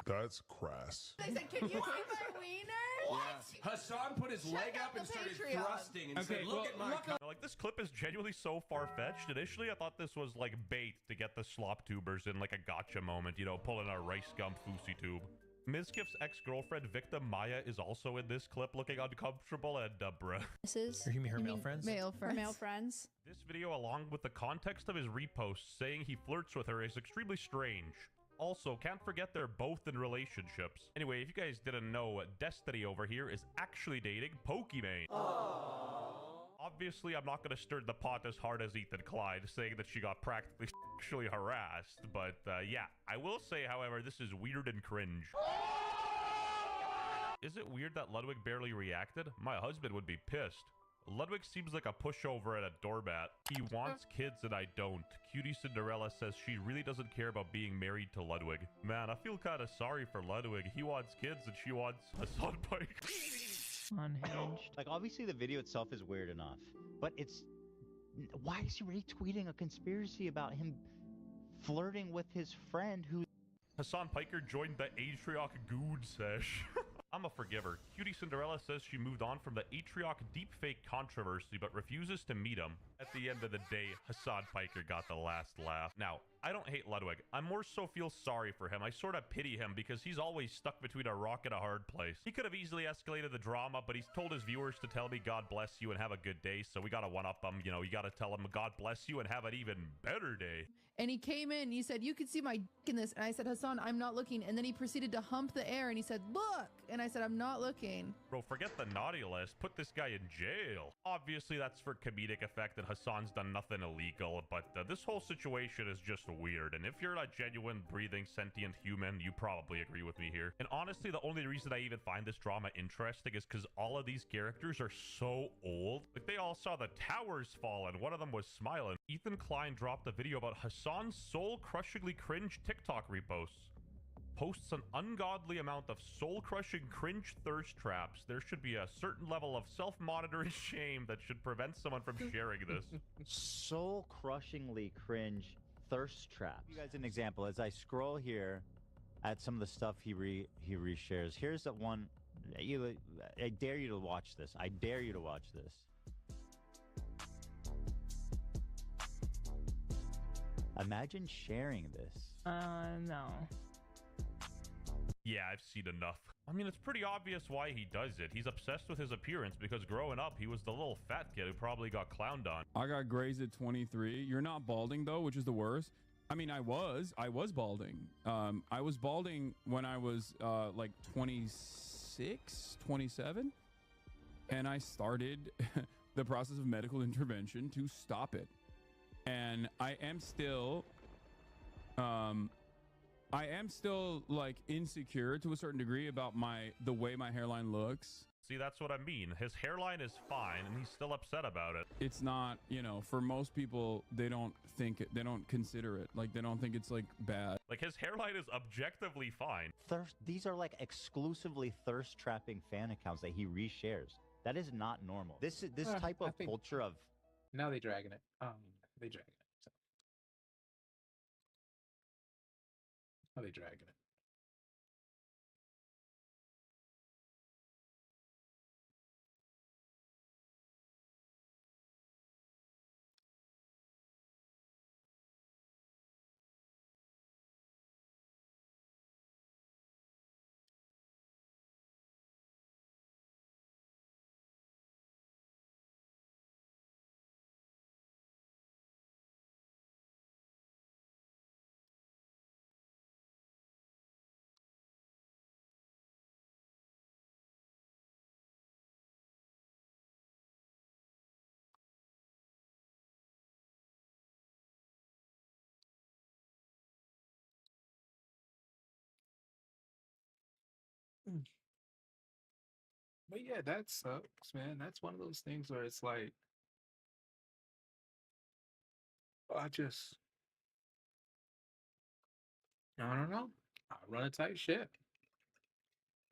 That's crass. They said, "Can you see my wiener?" What? Hassan put his leg up and started thrusting and said, "Look at my." Like, this clip is genuinely so far-fetched. Initially, I thought this was like bait to get the slop tubers in like a gotcha moment, you know, pulling a rice gum fousey tube. Mizkif's ex-girlfriend Victim Maya is also in this clip looking uncomfortable, and bruh. This is Or you mean her male friends? Male her friends. male friends. This video, along with the context of his reposts saying he flirts with her, is extremely strange. Also, can't forget they're both in relationships. Anyway, if you guys didn't know, Destiny over here is actually dating Pokimane. Obviously, I'm not going to stir the pot as hard as Ethan Clyde, saying that she got practically sexually harassed. But yeah, I will say, however, this is weird and cringe. Is it weird that Ludwig barely reacted? My husband would be pissed. Ludwig seems like a pushover and a doormat. He wants kids and I don't. Cutie Cinderella says she really doesn't care about being married to Ludwig. Man, I feel kind of sorry for Ludwig. He wants kids and she wants Hassan Pike. Unhinged. Like, obviously the video itself is weird enough, but it's... Why is he retweeting a conspiracy about him flirting with his friend who... Hassan Piker joined the Atrioc Good sesh. I'm a forgiver. Cutie Cinderella says she moved on from the Atrioc deepfake controversy but refuses to meet him. At the end of the day, Hassan Piker got the last laugh. Now, I don't hate Ludwig. I more so feel sorry for him. I sort of pity him because he's always stuck between a rock and a hard place. He could have easily escalated the drama, but he's told his viewers to tell me God bless you and have a good day, so we gotta one-up him. You know, you gotta tell him God bless you and have an even better day. And he came in, he said, "You could see my dick in this." And I said, "Hassan, I'm not looking." And then he proceeded to hump the air and he said, "Look." And I said, "I'm not looking." Bro, forget the naughty list. Put this guy in jail. Obviously, that's for comedic effect and Hassan's done nothing illegal, but this whole situation is just weird. And if you're a genuine, breathing, sentient human, you probably agree with me here. And honestly, the only reason I even find this drama interesting is because all of these characters are so old. Like, they all saw the towers fall and one of them was smiling. Ethan Klein dropped a video about Hassan's soul-crushingly cringe TikTok reposts. Posts an ungodly amount of soul-crushing cringe thirst traps. There should be a certain level of self-monitoring shame that should prevent someone from sharing this. Soul-crushingly cringe thirst traps. Give you guys an example. As I scroll here at some of the stuff he reshares, here's the one. I dare you to watch this. I dare you to watch this. Imagine sharing this. No. Yeah, I've seen enough. I mean, it's pretty obvious why he does it. He's obsessed with his appearance because growing up, he was the little fat kid who probably got clowned on. I got grazed at 23. You're not balding, though, which is the worst. I mean, I was balding. I was balding when I was like 26, 27. And I started the process of medical intervention to stop it. And I am still like insecure to a certain degree about the way my hairline looks. See, that's what I mean. His hairline is fine and he's still upset about it. It's not, you know, for most people, they don't consider it. Like, they don't think it's like bad. Like, his hairline is objectively fine. These are like exclusively thirst trapping fan accounts that he reshares. That is not normal. This type of culture of... Now they dragging it. They dragging it. So. Now they dragging it. But yeah, that sucks, man. That's one of those things where it's like, I don't know. I run a tight ship.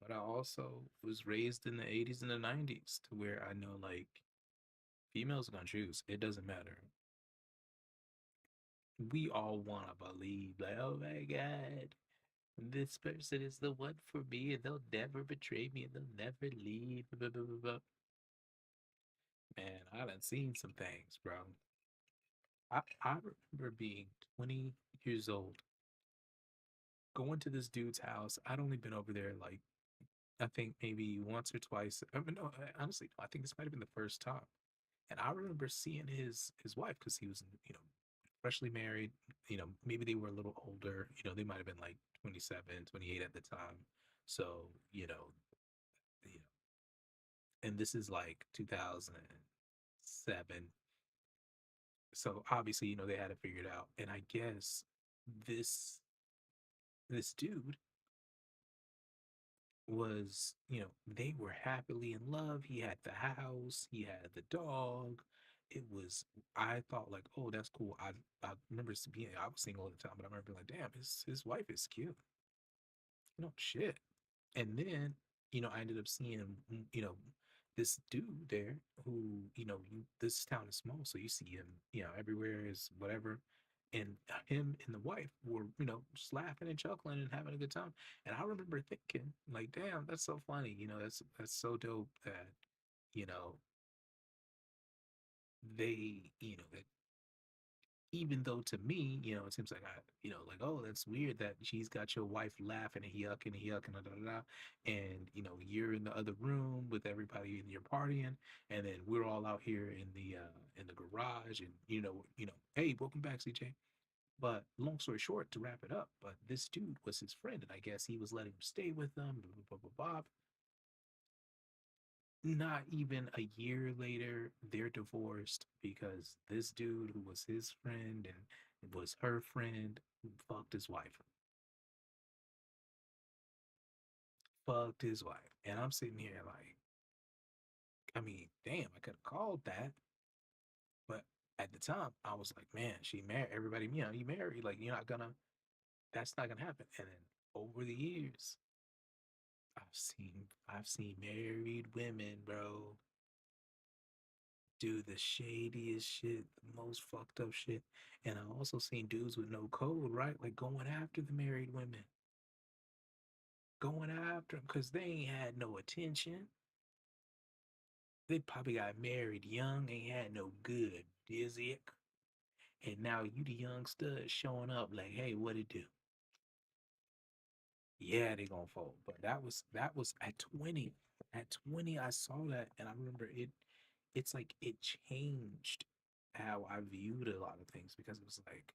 But I also was raised in the 80s and the 90s to where I know, like, females are gonna choose. It doesn't matter. We all want to believe, like, oh my God, This person is the one for me, and they'll never betray me, and they'll never leave. Blah, blah, blah, blah. Man, I done seen some things, bro. I remember being 20 years old, going to this dude's house. I'd only been over there like I think maybe once or twice. I mean, no, honestly, no, I think this might have been the first time. And I remember seeing his wife because he was, freshly married. Maybe they were a little older. They might have been like 27, 28 at the time. So, you know, and this is like 2007. So obviously, they had it figured out. And I guess this this dude was, they were happily in love. He had the house, he had the dog. It was, I thought like, oh, that's cool. I remember being, I was single at the time, but I remember being like, damn, his wife is cute. Shit. And then, I ended up seeing, this dude there who, this town is small, so you see him, everywhere is whatever. And him and the wife were, just laughing and chuckling and having a good time. And I remember thinking, like, damn, that's so funny. That's so dope that, you know, that even though to me, it seems like like, oh, that's weird that she's got your wife laughing and yucking, da, da, da, da, and you're in the other room with everybody and you're partying, and then we're all out here in the garage, and hey, welcome back, CJ. But long story short, to wrap it up, but this dude was his friend, and I guess he was letting him stay with them, blah, blah, blah, blah, blah. Not even a year later, they're divorced because this dude who was his friend and was her friend fucked his wife. Fucked his wife. And I'm sitting here like, I mean, damn, I could have called that. But at the time, I was like, man, she married everybody, you married. Like, that's not gonna happen. And then over the years, I've seen married women, bro, do the shadiest shit, the most fucked up shit. And I also seen dudes with no code, right? Like going after the married women, going after them because they ain't had no attention. They probably got married young, ain't had no good dizzy. And now you the young stud showing up like, hey, what it do? Yeah, they gonna fold. But that was at 20. At 20, I saw that and I remember it's like it changed how I viewed a lot of things because it was like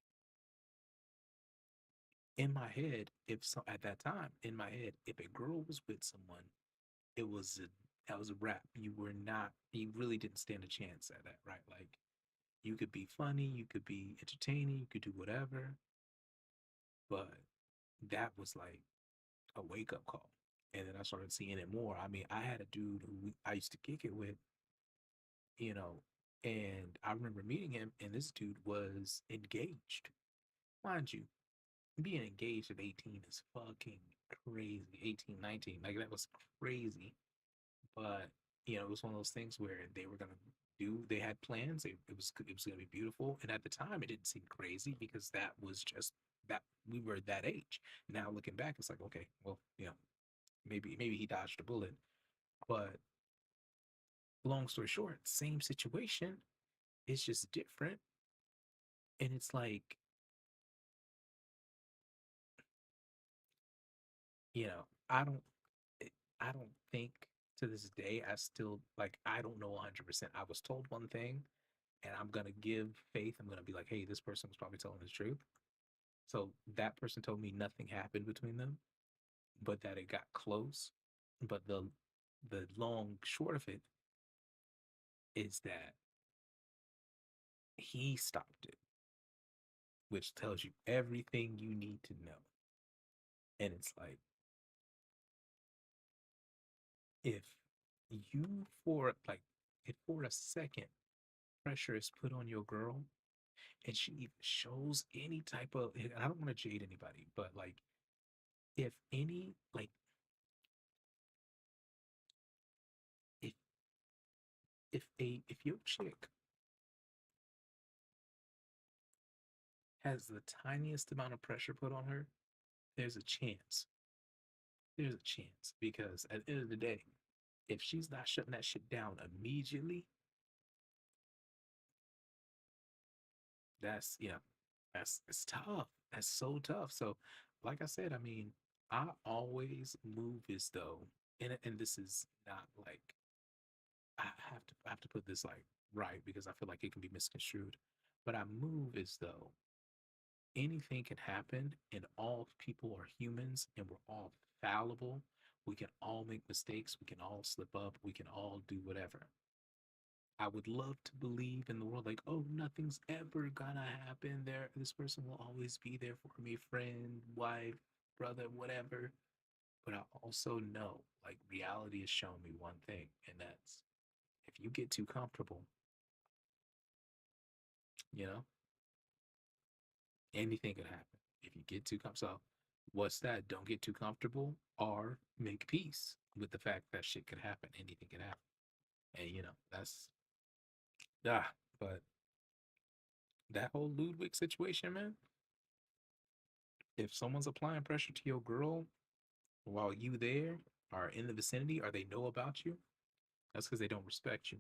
in my head, if so at that time, in my head, if a girl was with someone, it was a that was a wrap. You really didn't stand a chance at that, right? Like you could be funny, you could be entertaining, you could do whatever, but that was like a wake up call. And then I started seeing it more. I mean, I had a dude who I used to kick it with, you know, and I remember meeting him, and this dude was engaged. Mind you, being engaged at 18 is fucking crazy. 18, 19, like that was crazy. But it was one of those things where they were gonna they had plans. It was gonna be beautiful. And at the time it didn't seem crazy because that was just that we were that age. Now looking back, it's like, okay, well, maybe he dodged a bullet. But long story short, same situation. It's just different. And it's like, I don't I don't think to this day I still like I don't know 100%. I was told one thing and I'm gonna give faith. I'm gonna be like, hey, this person was probably telling the truth. So that person told me nothing happened between them, but that it got close. But the long short of it is that he stopped it, which tells you everything you need to know. And it's like if you for like if for a second pressure is put on your girl and she even shows any type of, and I don't want to jade anybody, but like if any like if if your chick has the tiniest amount of pressure put on her, there's a chance. There's a chance because at the end of the day, if she's not shutting that shit down immediately, that's it's tough. That's so tough. So, like I said, I mean, I always move as though, and this is not like I have to put this like right because I feel like it can be misconstrued. But I move as though anything can happen and all people are humans and we're all fallible. We can all make mistakes. We can all slip up. We can all do whatever. I would love to believe in the world like, oh, nothing's ever gonna happen there. This person will always be there for me, friend, wife, brother, whatever. But I also know like reality has shown me one thing, and that's if you get too comfortable, you know, anything could happen. If you get too comfortable, so what's that? Don't get too comfortable or make peace with the fact that shit could happen. Anything could happen. And that's but that whole Ludwig situation, man, if someone's applying pressure to your girl while you there or in the vicinity or they know about you, that's because they don't respect you.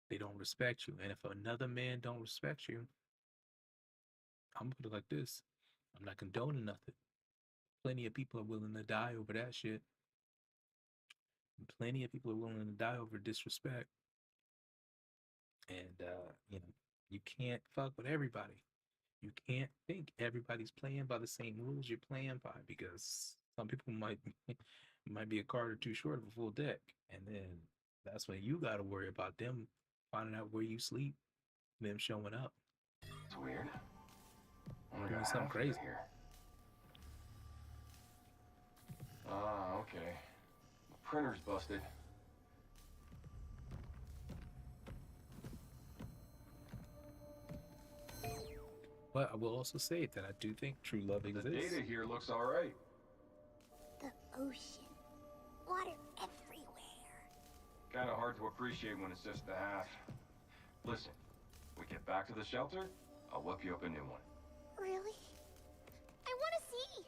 They don't respect you. And if another man don't respect you, I'm gonna put it like this. I'm not condoning nothing. Plenty of people are willing to die over that shit. And plenty of people are willing to die over disrespect. And you can't fuck with everybody. You can't think everybody's playing by the same rules you're playing by because some people might be a card or two short of a full deck. And then that's when you gotta worry about them finding out where you sleep, them showing up. It's weird. Doing something crazy. Here. Ah, okay. The printer's busted. But I will also say that I do think true love exists. The data here looks all right. The ocean. Water everywhere. Kind of hard to appreciate when it's just the half. Listen, we get back to the shelter, I'll whip you up a new one. Really? I want to see.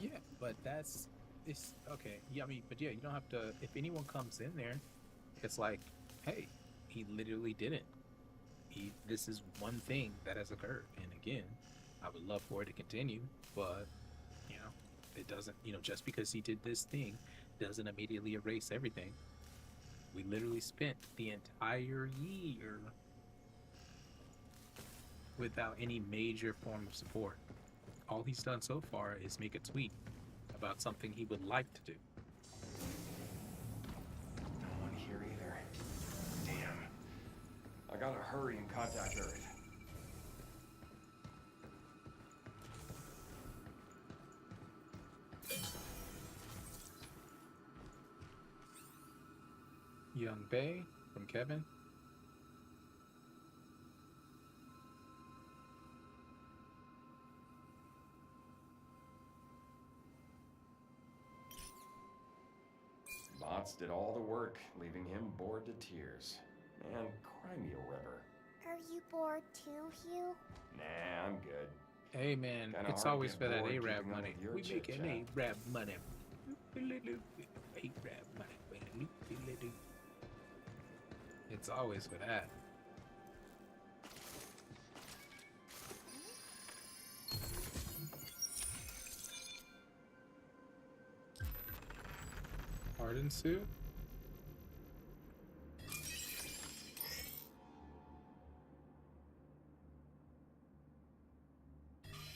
Yeah, but it's okay. Yeah, I mean, but yeah, you don't have to. If anyone comes in there, it's like, hey, he literally didn't. This is one thing that has occurred, and again, I would love for it to continue, but it doesn't. Just because he did this thing doesn't immediately erase everything. We literally spent the entire year without any major form of support. All he's done so far is make a tweet about something he would like to do. No one here either. Damn. I gotta hurry and contact Earth. Young Bay from Kevin. Bots did all the work, leaving him bored to tears. Man, cry me a river. Are you bored too, Hugh? Nah, I'm good. Hey man, Kinda it's hard to always get for that bored Arab keeping up money. with your We making chit-chat. Arab money. Arab money. It's always for that. garden suit?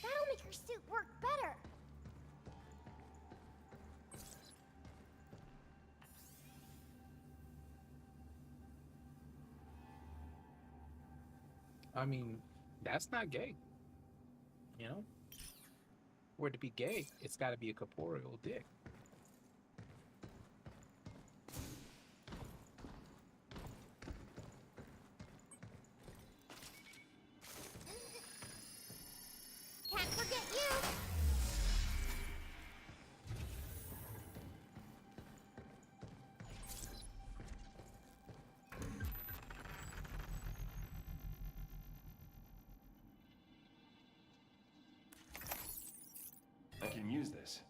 That'll make your suit work better. I mean, that's not gay. You know? For it to be gay, it's got to be a corporeal dick. Can't forget you. I can use this.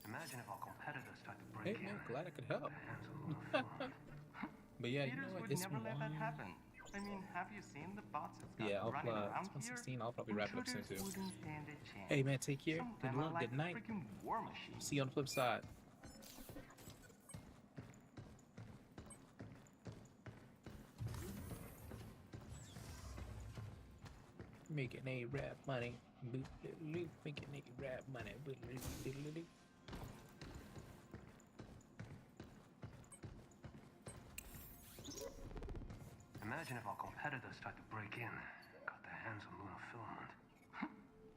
Imagine if our competitors tried to Hey break man, in. glad I could help. But yeah, you know Peters what? would It's never let that one. happen. I mean, have you seen the bots it's got Yeah, I'll running around here? 2016. I'll probably wrap it up soon Intruders too. wouldn't stand a chance. Hey man, take care. Some of Good them are luck. like Good night. freaking war machines. See you on the flip side. Making a rap money. Making a rap money. Imagine if our competitors tried to break in, got their hands on lunar filament.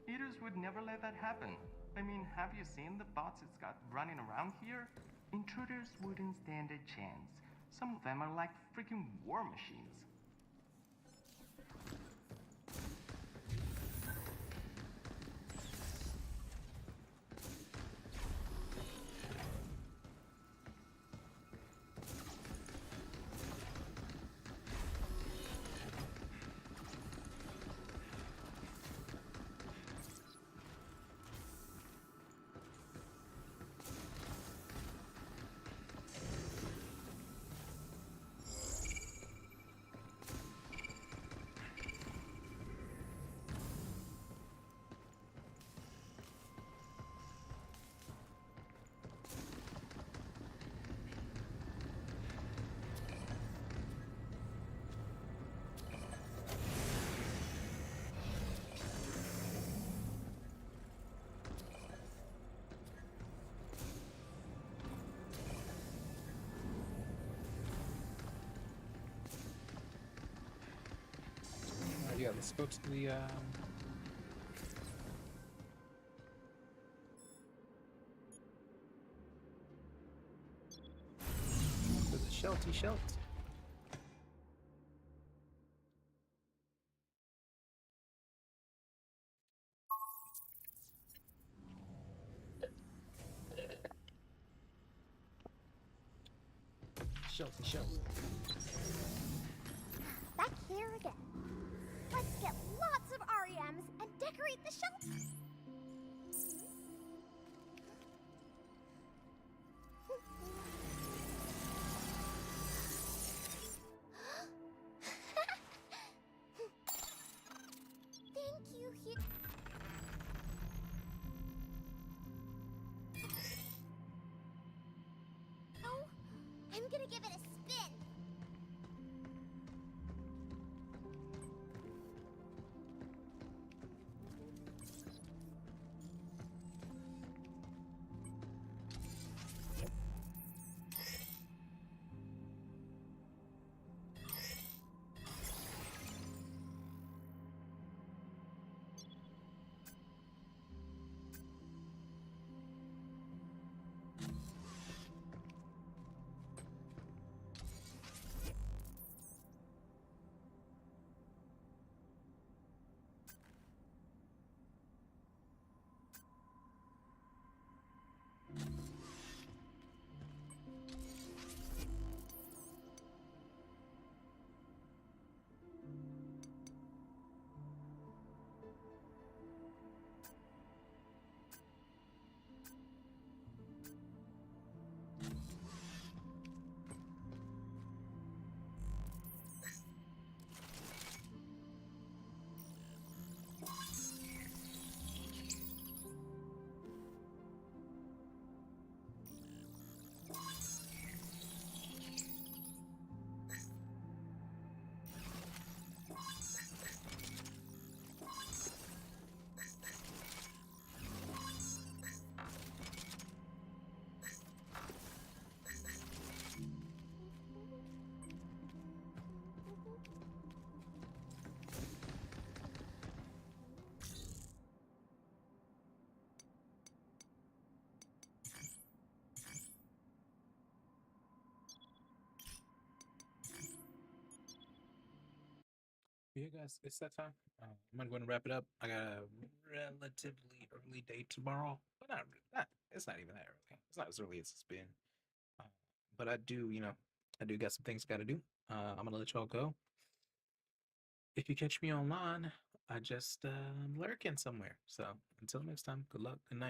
Peters would never let that happen. I mean, have you seen the bots it's got running around here? Intruders wouldn't stand a chance. Some of them are like freaking war machines. Yeah, let's go to the shelty shelt. Shelty shelt. Back here again. Let's get lots of REMs and decorate the shelter. Thank you, Oh, I'm gonna give it a spin. Yeah, guys, it's that time. I'm gonna go and wrap it up. I got a relatively early day tomorrow, but not. It's not even that early. It's not as early as it's been. Uh, but I do, I do got some things got to do. I'm gonna let y'all go. If you catch me online, I just lurking somewhere. So until next time, good luck, good night.